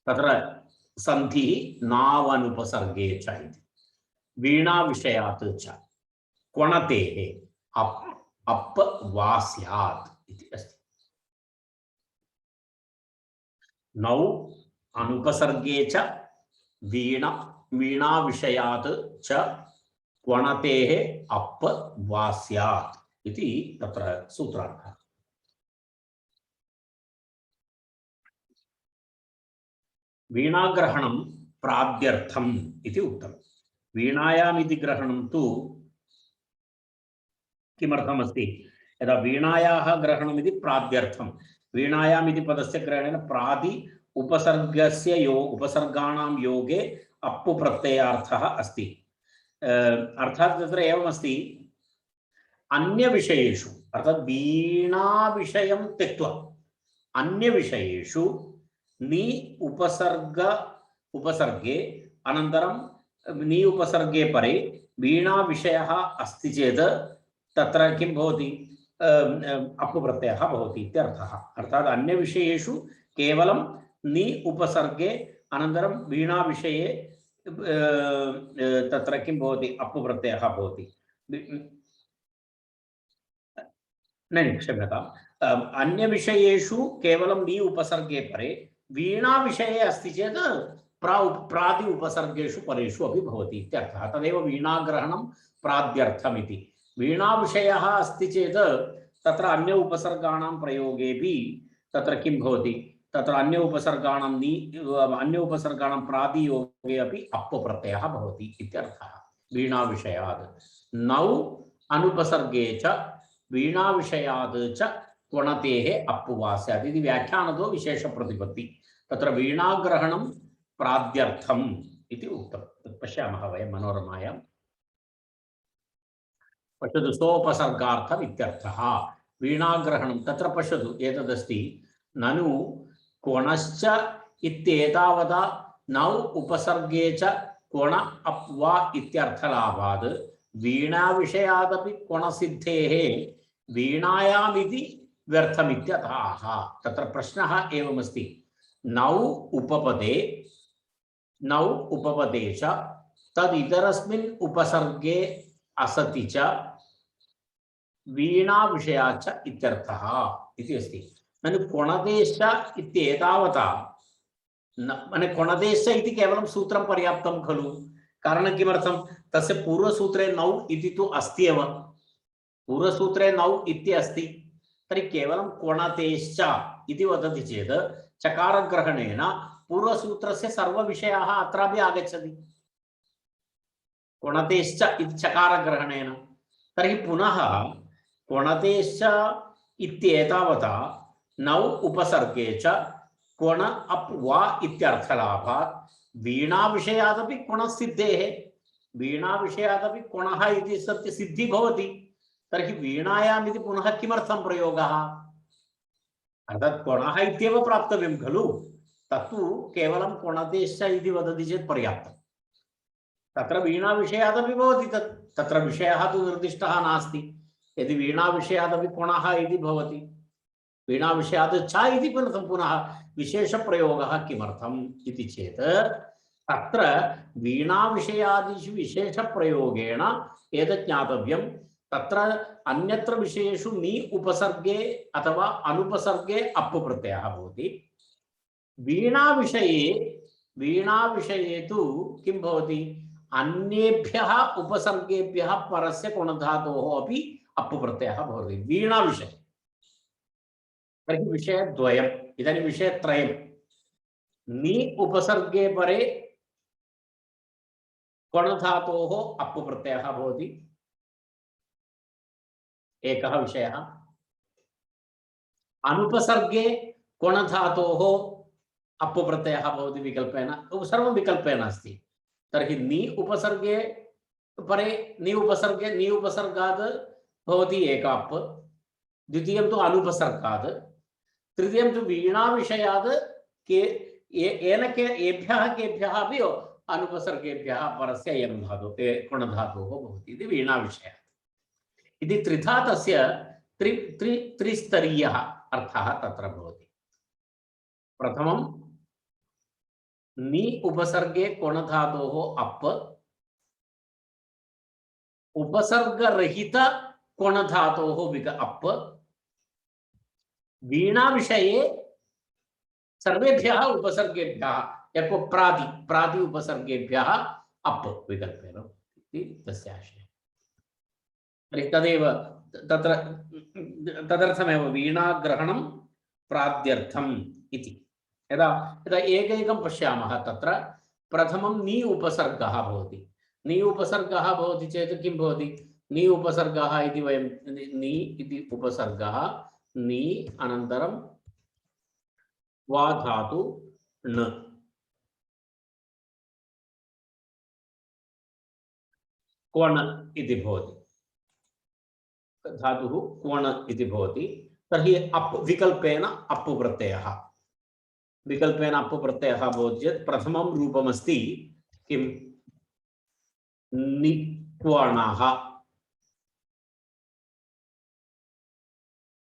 तत्र सन्धिः नावनुपसर्गे च इति। वीणाविषयात् च क्वणतेः अप् वा स्यात् इति अस्ति। नौ अनुपसर्गे च वीणाविषयात् च क्वणतेः अप् वा स्यात् इति तत्र सूत्रार्थः। वीणाग्रहणं प्राद्यर्थम् इति उक्तम्। वीणायाम् इति ग्रहणं तु किमर्थमस्ति, यदा वीणायाः ग्रहणम् इति प्राद्यर्थं, वीणायाम् इति पदस्य ग्रहणेन प्रादि उपसर्गस्य उपसर्गाणां योगे अप्पु प्रत्ययार्थः अस्ति। अर्थात् तत्र एवमस्ति, अन्यविषयेषु अर्थात् वीणाविषयं त्यक्त्वा अन्यविषयेषु नि उपसर्गे अनन्तरं नि उपसर्गे परे वीणाविषयः अस्ति चेत् तत्र किं भवति, अप्पु प्रत्ययः भवति इत्यर्थः। अर्थात् अन्यविषयेषु केवलं नि उपसर्गे अनन्तरं वीणाविषये तत्र किं भवति, अप्पु प्रत्ययः भवति। न क्षम्यताम्, अन्यविषयेषु केवलं नि उपसर्गे परे, वीणाविषये अस्ति चेत् प्रादि उपसर्गेषु परेषु अपि भवति इत्यर्थः। तदेव वीणाग्रहणं प्राद्यर्थमिति। वीणाविषयः अस्ति चेत् तत्र अन्य उपसर्गाणां प्रयोगेपि तत्र किं भवति, तत्र अन्य उपसर्गाणां प्रादियोगे अपि अप् प्रत्ययः भवति इत्यर्थः। वीणाविषयात् नौ अनुपसर्गे च वीणाविषयात् च क्वणतेः अप् वा स्यात् इति व्याख्यानतो विशेषप्रतिपत्ति। तत्र वीणाग्रहणं प्राद्यर्थम् इति उक्तं। तत् पश्यामः वयं मनोरमायां। पश्यतु, सोपसर्गार्थम् इत्यर्थः। वीणाग्रहणं तत्र पश्यतु, एतदस्ति ननु क्वणश्च इत्येतावता नौ उपसर्गे च क्वण अप् वा इत्यर्थलाभात् वीणाविषयादपि क्वणसिद्धेः वीणायामिति व्यर्थमित्यतः। तत्र प्रश्नः एवमस्ति, नौ उपपदे च तदितरस्मिन् उपसर्गे असति च वीणाविषयाच्च इत्यर्थः इति अस्ति। ननु क्वणदेश्च इत्येतावता माने क्वणदेश्च इति केवलं सूत्रं पर्याप्तं खलु। कारणं किमर्थं, तस्य पूर्वसूत्रे नौ इति तु अस्ति एव, पूर्वसूत्रे नौ इति अस्ति, तर्हि केवलं क्वणतेश्च इति वदति चेत् चकारग्रहणेन पूर्वसूत्रस्य सर्वविषयाः अत्रापि आगच्छति। क्वणतेश्च इति चकारग्रहणेन, तर्हि पुनः क्वणतेश्च इत्येतावता नौ उपसर्गे च क्वण अप् वा इत्यर्थलाभात् वीणाविषयादपि कुणसिद्धेः वीणाविषयादपि कुणः इति सत्य सिद्धि भवति तर्हि वीणायाम् इति पुनः किमर्थं प्रयोगः अर्थात् कुणः इत्येव प्राप्तव्यं खलु तत्तु केवलं कुणदेश इति वदति चेत् पर्याप्तं तत्र वीणाविषयादपि भवति तत्र विषयः तु निर्दिष्टः नास्ति यदि वीणाविषयादपि कुणः इति भवति वीणाविषयात् च इति पुनः विशेषप्रयोगः किमर्थम् इति चेत् तत्र वीणाविषयादिषु विशेषप्रयोगेण एतत् ज्ञातव्यं तत्र अन्यत्र विषयेषु नि उपसर्गे अथवा अनुपसर्गे अप् प्रत्ययः भवति वीणाविषये तु किं भवति अन्येभ्यः उपसर्गेभ्यः परस्य गुणधातोः अपि अप् प्रत्ययः भवति वीणाविषये तर्हि विषयद्वयम् इदानीं विषयत्रयं नि उपसर्गे परे गुणधातोः अप् प्रत्ययः भवति एकः विषयः अनुपसर्गे गुणधातोः अप् प्रत्ययः भवति विकल्पेन सर्वं विकल्पेन अस्ति तर्हि नि उपसर्गे परे नि उपसर्गात् भवति एक अप् द्वितीयं तु अनुपसर्गात् तृतीयं तु वीणाविषयात् केभ्यः अपि अनुपसर्गेभ्यः परस्य यं धातुः गुणधातोः भवति इति वीणाविषयात् इति त्रिधा तस्य त्रिस्तरीयः अर्थः तत्र भवति प्रथमं नि उपसर्गे गुणधातोः अप् उपसर्गरहित गुणधातोः अप् वीणाविषये सर्वेभ्यः उपसर्गेभ्यः यको प्राति उपसर्गेभ्यः अप् विकल्पेन इति तस्य आशयः तर्हि तदेव तदर्थमेव वीणाग्रहणं प्राद्यर्थम् इति यदा एकैकं पश्यामः तत्र प्रथमं नि उपसर्गः भवति नि उपसर्गः भवति चेत् किं भवति नि उपसर्गः इति वयं नि इति उपसर्गः नि अनन्तरं वा धातु न क्वण इति भवति धातुः क्वण इति भवति तर्हि अप् विकल्पेन अप् प्रत्ययः भवति चेत् प्रथमं रूपमस्ति किं निक्वणः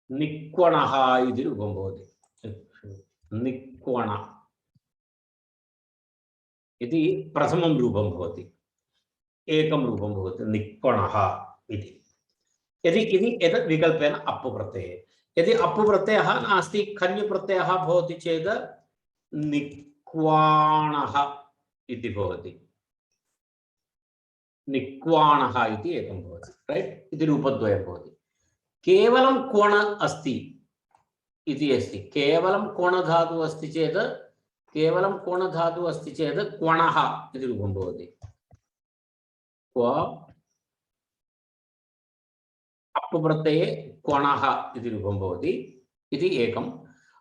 निक्वणः इति रूपं भवति निक्वण इति प्रथमं रूपं भवति एकं रूपं भवति निक्वणः इति यदि एतत् विकल्पेन अप् प्रत्यये यदि अप् प्रत्ययः नास्ति खञ् प्रत्ययः भवति चेत् निक्वाणः इति भवति निक्वाणः इति एकं भवति राइट इति रूपद्वयं भवति केवलं क्वण अस्ति इति अस्ति केवलं क्वणधातुः अस्ति चेत् क्वणः इति रूपं भवति क्व अप् प्रत्यये क्वणः इति रूपं भवति इति एकम्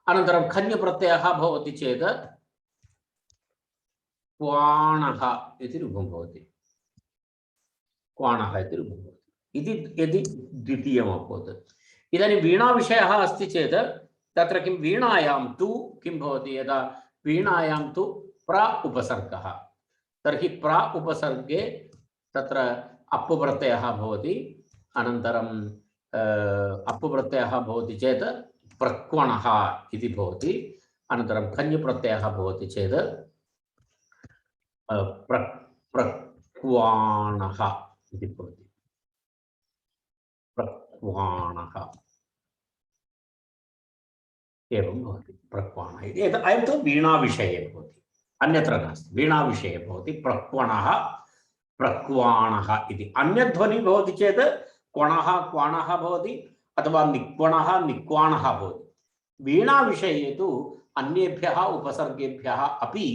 अनन्तरं खञ् प्रत्ययः भवति चेत् क्वाणः इति रूपं भवति क्वाणः इति रूपं भवति इति यदि द्वितीयम् अभवत् इदानीं वीणाविषयः अस्ति चेत् तत्र किं वीणायां तु किं भवति यदा वीणायां तु प्र उपसर्गः तर्हि प्र उपसर्गे तत्र अप् प्रत्ययः भवति अनन्तरं अप् प्रत्ययः भवति चेत् प्रक्वणः इति भवति अनन्तरं खञ् प्रत्ययः भवति चेत् प्रक्वाणः इति भवति प्रक्वाणः एवं भवति प्रक्वाणः इति अयं तु वीणाविषये भवति अन्यत्र नास्ति वीणाविषये भवति प्रक्वणः प्रक्वाणः इति अन्यध्वनिः भवति चेत् क्वणः क्वाणः भवति अथवा निक्वणः निक्वाणः भवति वीणाविषये तु अन्येभ्यः उपसर्गेभ्यः अपि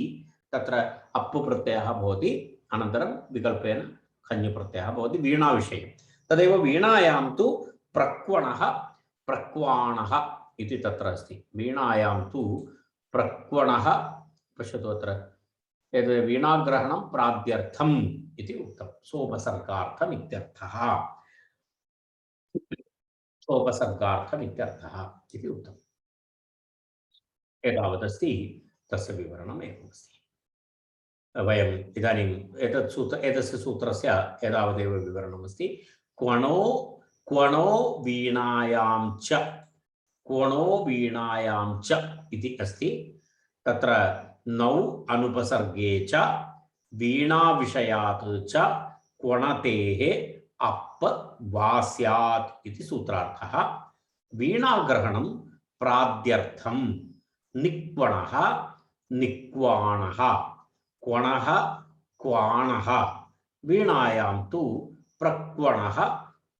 तत्र अप् प्रत्ययः भवति अनन्तरं विकल्पेन खञ् प्रत्ययः भवति वीणाविषये तदेव वीणायां तु प्रक्वणः प्रक्वाणः इति तत्र अस्ति वीणायां तु प्रक्वणः पश्यतु अत्र एतद् वीणाग्रहणं प्राद्यर्थम् इति उक्तं, सोपसर्गार्थम् इत्यर्थः, सोपसर्गार्थम् इत्यर्थः इति उक्तम्। एतावदस्ति, तस्य विवरणम् एवमस्ति। वयम् इदानीम् एतस्य सूत्रस्य एतावदेव विवरणमस्ति। क्वणो क्वणो वीणायां च, क्वणो वीणायां च इति अस्ति। तत्र नौ अनुपसर्गे च वीणाविषयात् च क्वणतेः अप्प वा स्यात् इति सूत्रार्थः। वीणाग्रहणं प्राद्यर्थं निक्वणः निक्वाणः, क्वणः क्वाणः, वीणायां तु प्रक्वणः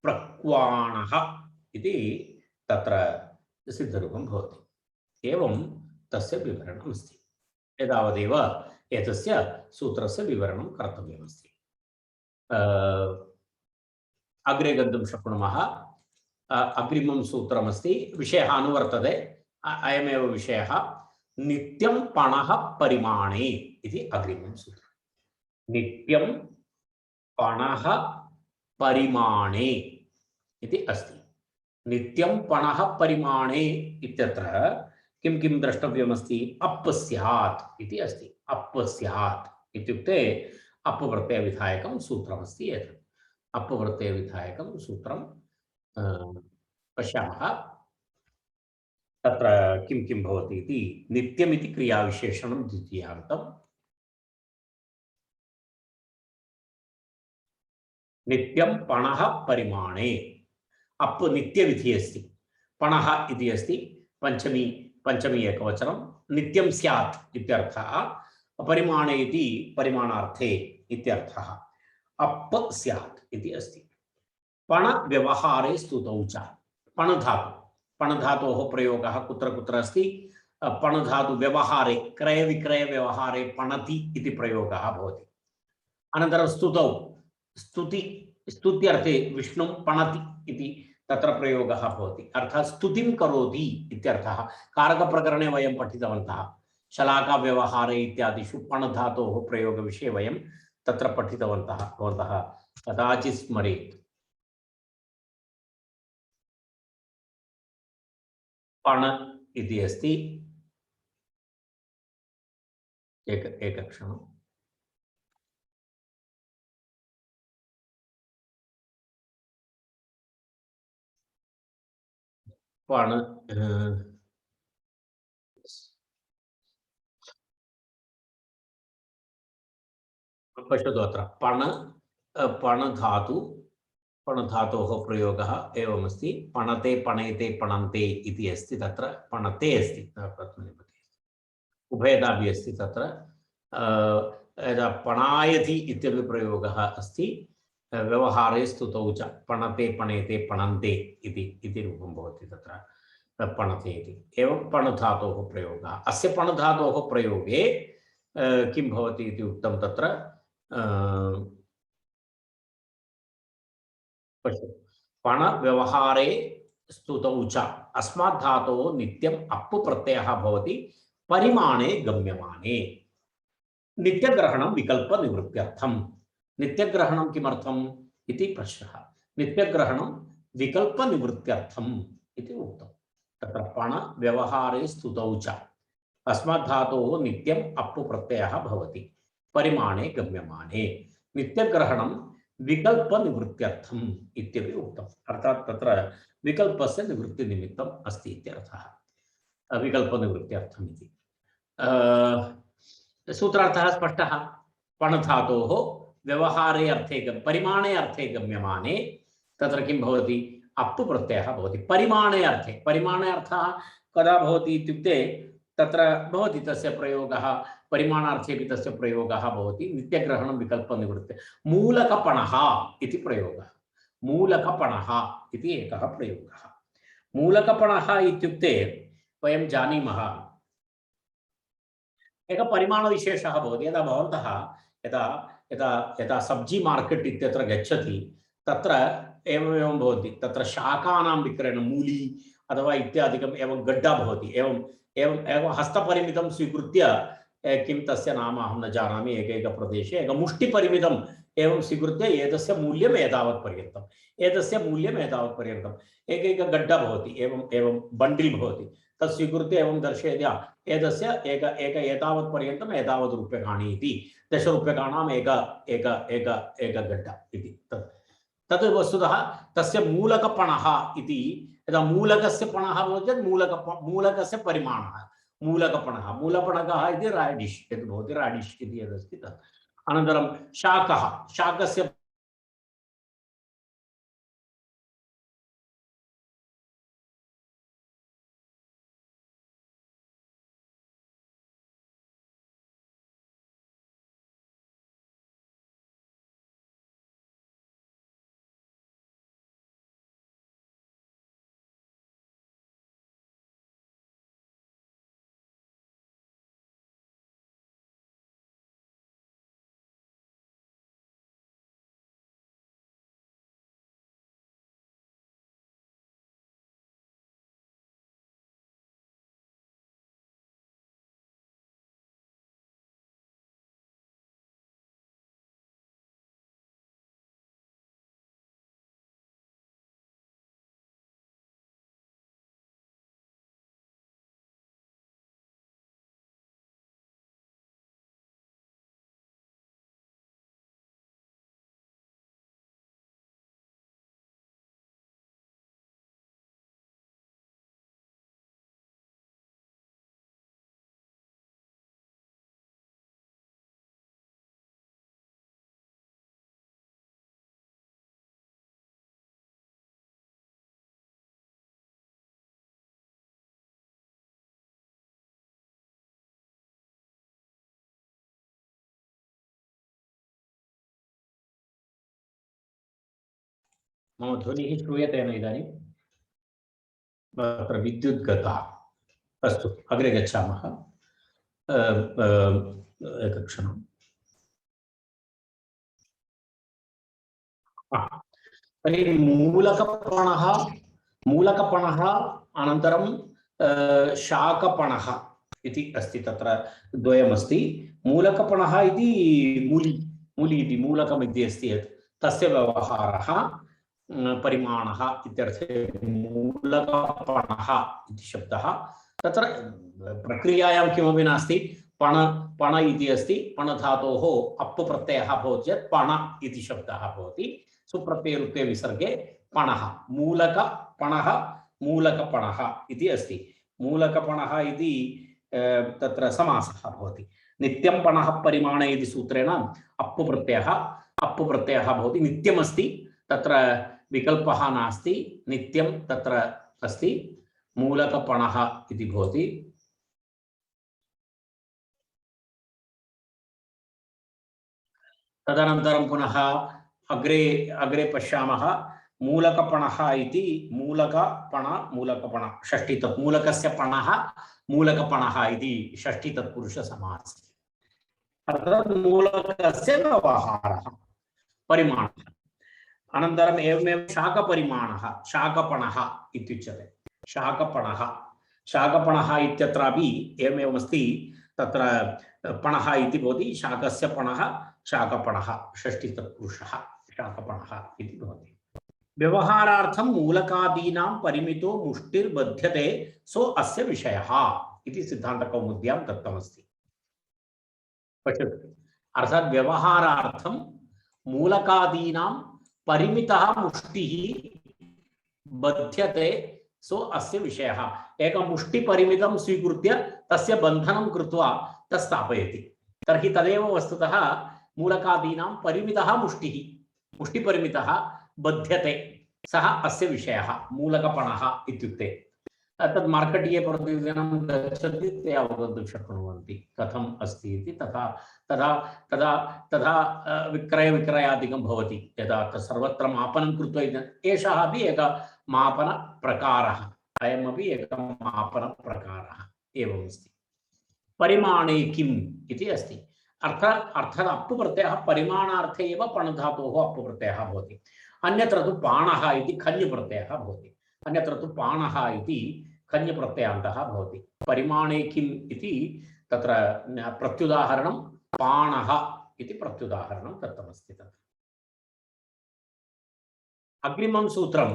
प्रक्वाणः इति तत्र सिद्धरूपं भवति। एवं तस्य विवरणम् अस्ति। एतावदेव एतस्य सूत्रस्य विवरणं कर्तव्यमस्ति। अग्रे गन्तुं शक्नुमः। अग्रिमं सूत्रमस्ति, विषयः अनुवर्तते, अयमेव विषयः, नित्यं पणः परिमाणे इति अग्रिमं सूत्रम्। नित्यं पणः परिमाणे इति अस्ति। नित्यं पणः परिमाणे इत्यत्र किं किं द्रष्टव्यमस्ति? अप् स्यात् इति अस्ति। अप् स्यात् इत्युक्ते अप् प्रत्ययविधायकं सूत्रमस्ति एतत्। अप् प्रत्ययविधायकं सूत्रं पश्यामः। तत्र किं किं भवति इति, नित्यमिति क्रियाविशेषणं द्वितीयान्तं, नित्यं पणः परिमाणे, अप् नित्यविधि अस्ति, पणः इति अस्ति, पंचमी एकवचनं, नित्यं स्यात् इत्यर्थः, परिमाणे इति परिमाणार्थे इत्यर्थः, अप् स्यात् इति अस्ति। पण व्यवहारे स्तुतौ च, पण धातु, पण धातोः प्रयोगः कुत्र कुत्र अस्ति? पण धातु व्यवहारे, क्रय विक्रय व्यवहारे पणति इति प्रयोगः भवति। अनन्तरं स्तुतौ, स्तुत्यर्थे विष्णुं पणति इति तत्र प्रयोगः भवति, अर्थात् स्तुतिं करोति इत्यर्थः। कारकप्रकरणे वयं पठितवन्तः, शलाका व्यवहारे इत्यादिषु पण धातोः प्रयोगविषये वयं तत्र पठितवन्तः, भवन्तः कदाचित् स्मरेत्। पण इति अस्ति, एकक्षणम्, पण पश्यतु, अत्र पण धातु, पण धातोः प्रयोगः एवमस्ति। पणते पणेते पणन्ते इति अस्ति, तत्र पणते अस्ति, प्रथमनिपते उभयतापि अस्ति। तत्र यदा पणायति इत्यपि प्रयोगः अस्ति, व्यवहारे स्तुतौ च पणते पणेते पणन्ते इति रूपं भवति तत्र पणते इति। एवं पण धातोः प्रयोगः। अस्य पण धातोः प्रयोगे किं भवति इति उक्तं तत्र, पण व्यवहारे स्तुतौ च अस्मात् धातोः नित्यम् अप् प्रत्ययः भवति परिमाणे गम्यमाने। नित्यग्रहणं विकल्पनिवृत्त्यर्थम्। नित्यग्रहणं किमर्थम् इति प्रश्नः। नित्यग्रहणं विकल्पनिवृत्त्यर्थम् इति उक्तं। तत्र पण व्यवहारे स्तुतौ च अस्मात् धातोः नित्यम् अप् प्रत्ययः भवति परिमाणे गम्यमाने। नित्यग्रहणं विकल्पनिवृत्त्यर्थम् इत्यपि उक्तम्, अर्थात् तत्र विकल्पस्य निवृत्तिनिमित्तम् अस्ति इत्यर्थः, विकल्पनिवृत्त्यर्थम् इति। सूत्रार्थः स्पष्टः। पण धातोः व्यवहारे अर्थे परिमाणे अर्थे गम्यमाने तत्र किं भवति? अप् प्रत्ययः भवति परिमाणे अर्थे। परिमाणे अर्थः कदा भवति इत्युक्ते तत्र भवति तस्य प्रयोगः, परिमाणार्थेपि तस्य प्रयोगः भवति। नित्यग्रहणं विकल्पनिवृत्ते मूलकपणः इति प्रयोगः। मूलकपणः इति एकः प्रयोगः। मूलकपणः इत्युक्ते वयं जानीमः, एकः परिमाणविशेषः भवति। यदा भवन्तः यदा सब्जी मार्केट् इत्यत्र गच्छति, तत्र एवमेवं भवति, तत्र शाकानां विक्रयणं, मूली अथवा इत्यादिकम् एवं गड्डा भवति, एवं हस्तपरिमितं स्वीकृत्य किं तस्य नाम अहं न जानामि, एकैकप्रदेशे एकमुष्टिपरिमितम् एवं स्वीकृत्य एतस्य मूल्यम् एतावत्पर्यन्तम्, एतस्य मूल्यम् एतावत्पर्यन्तम्, एकैकगड्ढा भवति, एवं बण्डिल् भवति, तत् स्वीकृत्य एवं दर्शयति, एतस्य एतावत्पर्यन्तम् एतावत् रूप्यकाणि इति, 10 रूप्यकाणाम् एक गड्ढा इति तत् वस्तुतः तस्य मूलकपणः इति। यदा मूलकस्य पणः भवति चेत् मूलकस्य परिमाणः मूलकपणः, मूलपणकः इति राडिश् यद् भवति, राडिश् इति यदस्ति तत्। अनन्तरं शाकः, शाकस्य मम ध्वनिः श्रूयते न इदानीम्? अत्र विद्युत् गता। अस्तु, अग्रे गच्छामः। एकक्षणम्। तर्हि मूलकपणः अनन्तरं शाकपणः इति अस्ति, तत्र द्वयमस्ति। मूलकपणः इति मूली इति मूलकम् इति अस्ति यत् तस्य व्यवहारः, परिमाणः इत्यर्थे मूलकपणः इति शब्दः। तत्र प्रक्रियायां किमपि नास्ति, पण इति अस्ति, पण धातोः अप् प्रत्ययः भवति चेत् पण इति शब्दः भवति। सुप्रत्ययरूपे विसर्गे पणः, मूलकपणः, मूलकपणः इति अस्ति। मूलकपणः इति तत्र समासः भवति। नित्यं पणः परिमाणे इति सूत्रेण अप् प्रत्ययः भवति। नित्यमस्ति, तत्र विकल्पः नास्ति, नित्यं तत्र अस्ति, मूलकपणः इति भवति। तदनन्तरं पुनः अग्रे पश्यामः। मूलकपणः इति मूलकपण षष्ठी तत् मूलकस्य पणः मूलकपणः इति षष्ठी तत्पुरुषसमासः। अर्थात् मूलकस्य व्यवहारः, परिमाणः। अनन्तरम् एवमेव शाकपरिमाणः, शाकपणः इत्युच्यते। शाकपणः इत्यत्रापि एवमेवमस्ति, तत्र पणः इति भवति, शाकस्य पणः शाकपणः, षष्ठी तत्पुरुषः शाकपणः इति भवति। व्यवहारार्थं मूलकादीनां परिमितो मुष्टिर्बध्यते सो अस्य विषयः इति सिद्धान्तकौमुद्यां दत्तमस्ति। पश्यतु, अर्थात् व्यवहारार्थं मूलकादीनां परिमितः मुष्टिः बध्यते सो अस्य विषयः। एकं मुष्टिपरिमितं स्वीकृत्य तस्य बन्धनं कृत्वा तत् स्थापयति, तर्हि तदेव वस्तुतः मूलकादीनां परिमितः मुष्टिपरिमितः बध्यते, सः अस्य विषयः मूलकपणः इत्युक्ते। तद् मार्केट्ये प्रतिदिनं गच्छन्ति, ते अवगन्तुं शक्नुवन्ति कथम् अस्ति इति। तदा विक्रयादिकं भवति, यदा सर्वत्र मापनं कृत्वा, एषः अपि एकः मापनप्रकारः, अयमपि एकः मापनप्रकारः एवमस्ति। परिमाणे किम् इति अस्ति। अर्थात् अप् प्रत्ययः परिमाणार्थे एव पणधातोः अप् प्रत्ययः भवति। अन्यत्र तु पाणः इति खञ्प्रत्ययः भवति, अन्यत्र तु पाणः इति खञ्प्रत्ययान्तः भवति। परिमाणे किम् इति तत्र प्रत्युदाहरणं पाणः इति प्रत्युदाहरणं दत्तमस्ति तत्र। अग्रिमं सूत्रं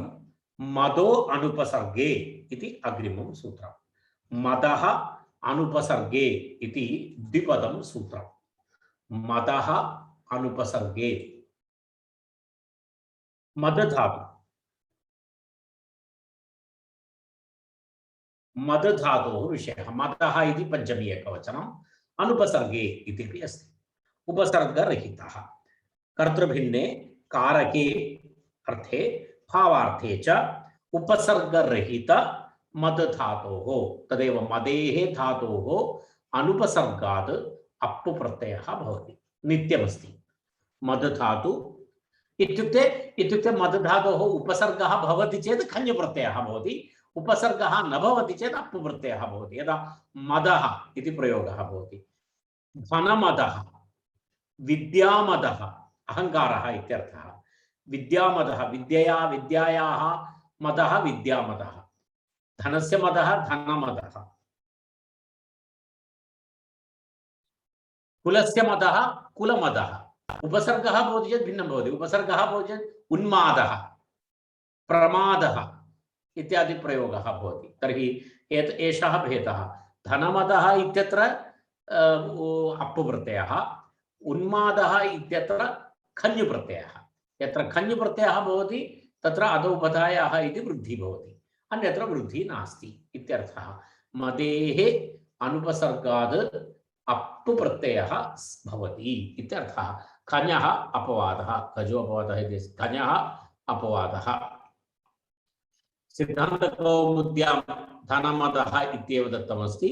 मदो अनुपसर्गे इति अग्रिमं सूत्रं। मदः अनुपसर्गे इति द्विपदं सूत्रं। मदः अनुपसर्गे मद धातु, मद धातोः विषयः। मदः इति पंचमी एकवचनम्, अनुपसर्गे इति अस्ति। उपसर्गरहितः, कर्तृभिन्ने कारके अर्थे भावार्थे च उपसर्गरहित मद धातोः, तदेव मदेः धातोः अनुपसर्गात् अप्पु प्रत्ययः भवति, नित्यमस्ति। मद धातु इत्युक्ते मद धातोः उपसर्गः भवति चेत् खञ् प्रत्ययः भवति, उपसर्गः न भवति चेत् अप्पु प्रत्ययः भवति। यदा मदः इति प्रयोगः भवति। धनमदः, विद्यामदः, अहंकारः इत्यर्थः। विद्यामदः, विद्यया विद्यायाः मदः विद्यामदः, धनस्य मदः धनमदः, कुलस्य मदः कुलमदः। उपसर्गः भवति चेत् भिन्नं भवति। उपसर्गः भवति चेत् उन्मादः, प्रमादः इत्यादि प्रयोगः भवति। तर्हि एषः भेदः। धनमदः इत्यत्र अप्पु प्रत्ययः, उन्मादः इत्यत्र खञ् प्रत्ययः। यत्र खञ् प्रत्ययः भवति तत्र अदौपधायाः इति वृद्धि भवति, अन्यत्र वृद्धि नास्ति इत्यर्थः। मदेः अनुपसर्गात् अप्पु प्रत्ययः भवति इत्यर्थः। खञः अपवादः, खजो अपवादः इति खञः अपवादः। सिद्धान्तकौमुद्यां धनमदः इत्येव दत्तमस्ति,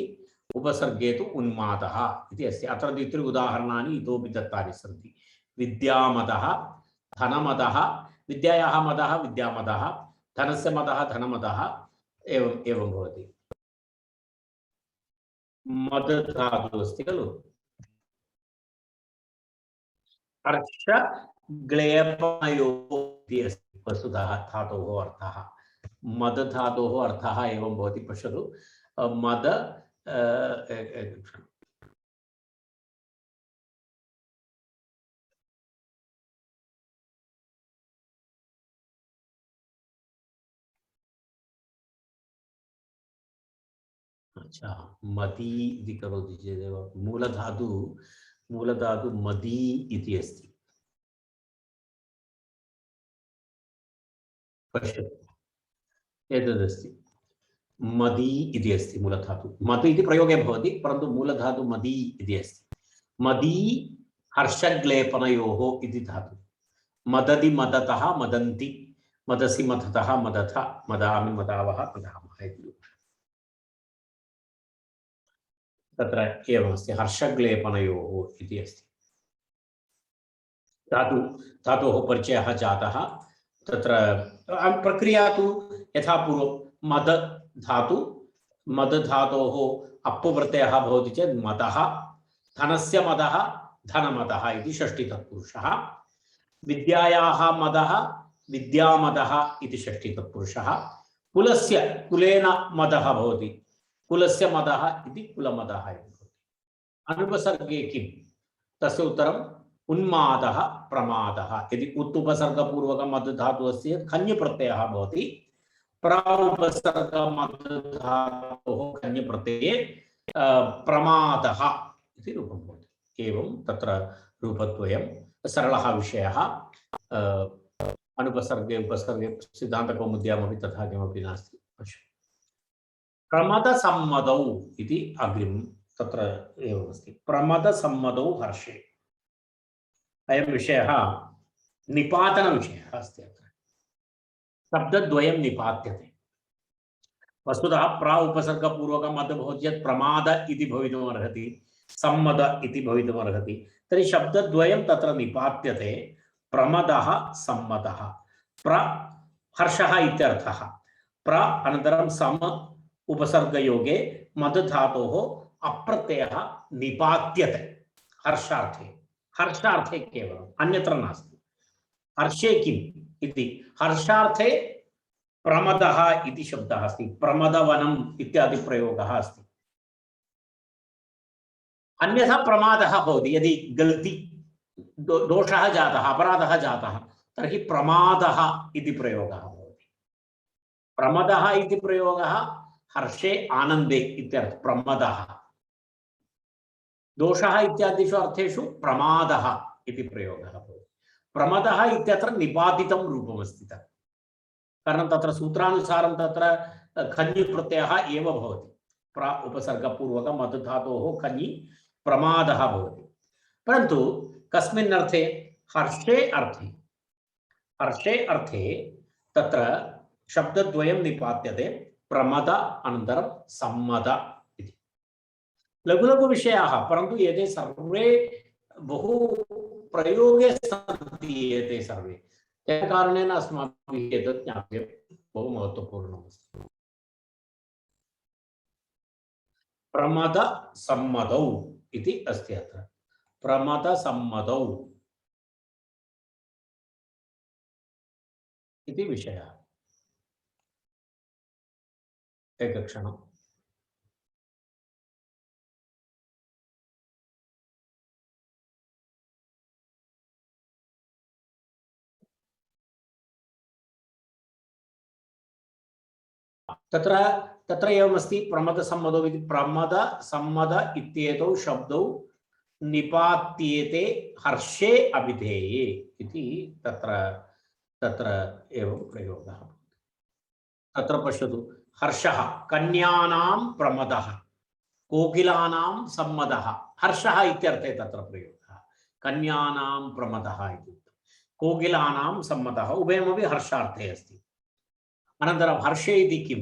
उपसर्गे तु उन्मादः इति अस्ति। अत्र द्वित्रि उदाहरणानि इतोपि दत्तानि सन्ति। विद्यामदः, धनमदः, विद्यायाः मदः विद्यामदः, धनस्य मदः धनमदः, एवं भवति। मद धातुः अस्ति खलु, हर्षग्लेपनयोः इति अस्ति वस्तुतः धातोः अर्थः। मद धातोः अर्थः एवं भवति, पश्यतु। मद अच्छा, मदी इति करोति चेदेव मूलधातु मदी इति अस्ति। पश्यतु, एतदस्ति मदी इति अस्ति मूलधातु। मद इति प्रयोगे भवति, परन्तु मूलधातु मदी इति अस्ति। मदी हर्षग्लेपनयोः इति धातु। मदति मदतः मदन्ति, मदसि मदतः मदथ, मदामि मदावः मदामः इति। तत्र एवमस्ति, हर्षग्लेपनयोः इति अस्ति। धातोः परिचयः जातः। तत्र प्रक्रिया तु यथा पूर्वं मद धातोः अप्पु प्रत्ययः भवति चेत् मदः, धनस्य मदः धनमदः इति षष्ठी तत्पुरुषः, विद्यायाः मदः विद्यामदः इति षष्ठी तत्पुरुषः, कुलेन मदः भवति, कुलस्य मदः इति कुलमदः इति भवति। अनुपसर्गे किं? तस्य उत्तरम् उन्मादः प्रमादः। यदि उत्तुपसर्गपूर्वक मद धातुः अस्ति चेत् खञ् प्रत्ययः भवति, प्राउपसर्ग मद धातोः खञ् प्रत्यये प्रमादः इति रूपं भवति। एवं तत्र रूपद्वयं, सरलः विषयः। अनुपसर्गे उपसर्गे सिद्धान्तकौमुद्यामपि तथा किमपि नास्ति। प्रमदसम्मदौ इति अग्रिमं तत्र एवमस्ति। प्रमदसम्मदौ हर्षे, अयं विषयः निपातनविषयः अस्ति। अत्र शब्दद्वयं निपात्यते। वस्तुतः प्रा उपसर्गपूर्वक मद भवति चेत् प्रमाद इति भवितुमर्हति, सम्मद इति भवितुमर्हति। तर्हि शब्दद्वयं तत्र निपात्यते। प्रमदः सम्मदः, प्र हर्षः इत्यर्थः, प्र अनन्तरं सम उपसर्गयोगे मद धातोः अप्रत्ययः निपात्यते हर्षार्थे केवलम्, अन्यत्र नास्ति। हर्षे किम् इति, हर्षार्थे प्रमदः इति शब्दः अस्ति, प्रमदवनम् इत्यादि प्रयोगः अस्ति। अन्यथा प्रमादः भवति। यदि गलती दोषः जातः, अपराधः जातः, तर्हि प्रमादः इति प्रयोगः भवति। प्रमदः इति प्रयोगः हर्षे आनन्दे इत्यर्थ प्रमदः। दोषः इत्यादिषु अर्थेषु प्रमादः इति प्रयोगः भवति। प्रमदः इत्यत्र निपातितं रूपमस्ति तत्, कारणं तत्र सूत्रानुसारं तत्र खञ् प्रत्ययः एव भवति। प्र उपसर्गपूर्वक मद धातोः खञि प्रमादः भवति। परन्तु कस्मिन् अर्थे? हर्षे अर्थे। हर्षे अर्थे तत्र शब्दद्वयं निपात्यते, प्रमद अनन्तरं सम्मद इति। लघु लघु विषयाः, परन्तु एते सर्वे बहु प्रयोगे सन्ति एते सर्वे। तेन कारणेन अस्माभिः एतत् ज्ञातव्यं, बहु महत्त्वपूर्णमस्ति। प्रमद सम्मदौ इति अस्ति अत्र। प्रमद सम्मदौ इति विषयः। एकक्षणम्। तत्र तत्र एवमस्ति, प्रमद सम्मदौ इति। प्रमद सम्मद इत्येतौ शब्दौ निपात्येते हर्षे अभिधेये इति तत्र तत्र एवं प्रयोगः। तत्र पश्यतु, हर्षः कन्यानां प्रमदः, कोकिलानां सम्मदः, हर्षः इत्यर्थे तत्र प्रयोगः। कन्यानां प्रमदः इति, कोकिलानां सम्मदः, उभयमपि हर्षार्थे अस्ति। अनन्तरं हर्षे इति किं?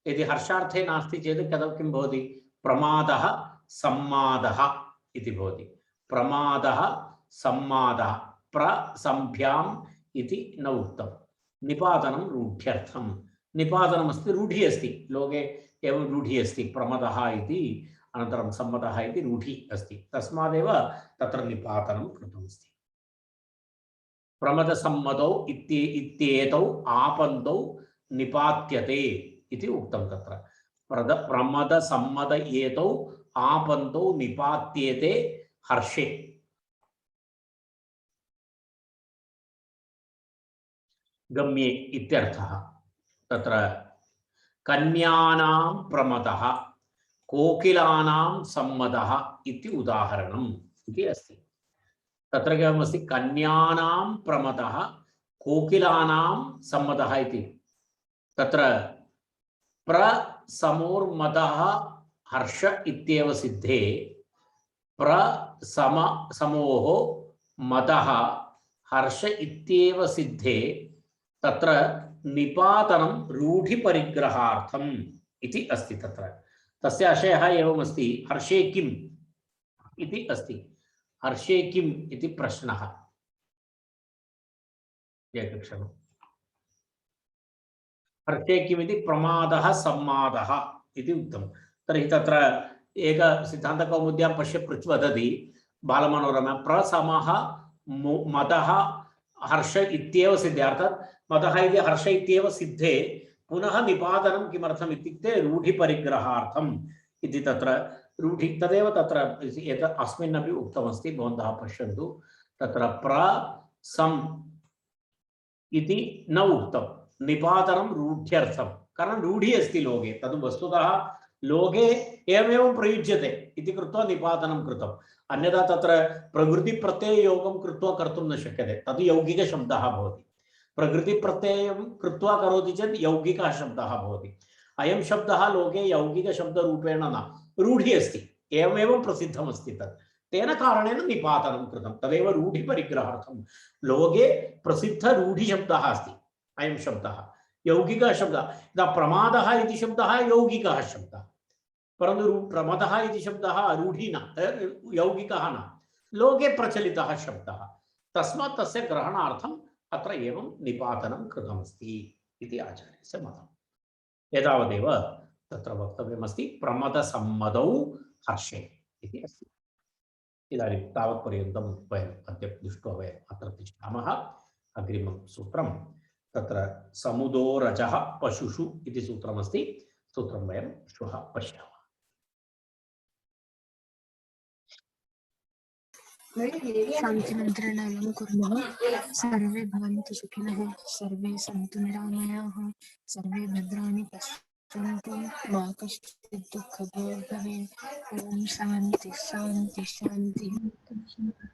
यदि हर्षार्थे नास्ति चेत् कथं किं भवति? प्रमादः सम्मादः इति भवति। प्रमादः सम्मादः, प्रसंभ्याम् इति न उक्तं। निपातनं रूढ्यर्थं। निपातनमस्ति, रूढिः अस्ति, लोके एवं रूढिः अस्ति। प्रमदः इति अनन्तरं सम्मदः इति रूढिः अस्ति, तस्मादेव तत्र निपातनं कृतमस्ति। प्रमदसम्मदौ इत्येतौ आपन्तौ निपात्यते इति उक्तं तत्र। प्रमदसम्मद एतौ आपन्तौ निपात्येते हर्षे। गम्ये इत्यर्थः। तत्र कन्यानां प्रमदः, कोकिलानां सम्मदः इति उदाहरणम् इति अस्ति। तत्र किमस्ति? कन्यानां प्रमदः, कोकिलानां सम्मदः इति। तत्र प्रसमोर्मदः हर्ष इत्येव सिद्धे, समोः मदः हर्ष इत्येव सिद्धे, तत्र निपातनं रूढिपरिग्रहार्थम् इति अस्ति। तत्र तस्य आशयः एवमस्ति, हर्षे किम् इति अस्ति। हर्षे किम् इति प्रश्नः। एकक्षणम्। हर्षे किमिति प्रमादः सम्मादः इति उक्तं। तर्हि तत्र एक सिद्धान्तकौमुद्यां पश्य वदति बालमनोरमा, प्रसमः मदः हर्ष इत्येव सिद्धे, अर्थात् मदः इति हर्ष इत्येव सिद्धे पुनः निपातनं किमर्थम् इत्युक्ते रूढिपरिग्रहार्थम् इति। तत्र रूढि तदेव तत्र एतत् अस्मिन्नपि उक्तमस्ति, भवन्तः पश्यन्तु। तत्र प्रसम् इति न उक्तं, निपातनं रूढ्यर्थं, कारणं रूढिः अस्ति लोके, तद् वस्तुतः लोके एवमेव प्रयुज्यते इति कृत्वा निपातनं कृतम्। अन्यथा तत्र प्रकृतिप्रत्यययोगं कृत्वा कर्तुं न शक्यते, तद् यौगिकशब्दः भवति। प्रकृतिप्रत्ययं कृत्वा करोति चेत् यौगिकः शब्दः भवति। अयं शब्दः लोके यौगिकशब्दरूपेण न, रूढिः अस्ति, एवमेव प्रसिद्धमस्ति तत्, तेन कारणेन निपातनं कृतं। तदेव रूढिपरिग्रहार्थं। लोके प्रसिद्धरूढिशब्दः अस्ति अयं शब्दः, यौगिकः शब्दः। यदा प्रमादः इति शब्दः यौगिकः शब्दः, परन्तु प्रमदः इति शब्दः रूढिः न, यौगिकः न, लोके प्रचलितः शब्दः। तस्मात् तस्य ग्रहणार्थम् अत्र एवं निपातनं कृतमस्ति इति आचार्यस्य मतम्। एतावदेव तत्र वक्तव्यमस्ति। प्रमदसम्मदौ हर्षे इति अस्ति। इदानीं तावत्पर्यन्तं वयम् अद्य दृष्ट्वा वयम् अत्र तिष्ठामः। अग्रिमं सूत्रं तत्र समुदो रजः पशुषु इति सूत्रमस्ति। सूत्रं वयं श्वः पश्यामः। शान्तिमन्त्रणं कुर्मः। सर्वे भवन्तु सुखिनः, सर्वे सन्तु निरामयाः, सर्वे भद्राणि पश्यन्तु, मा कश्चित् दुःखभाग् भवेत्। ॐ शान्ति शान्ति शान्तिः।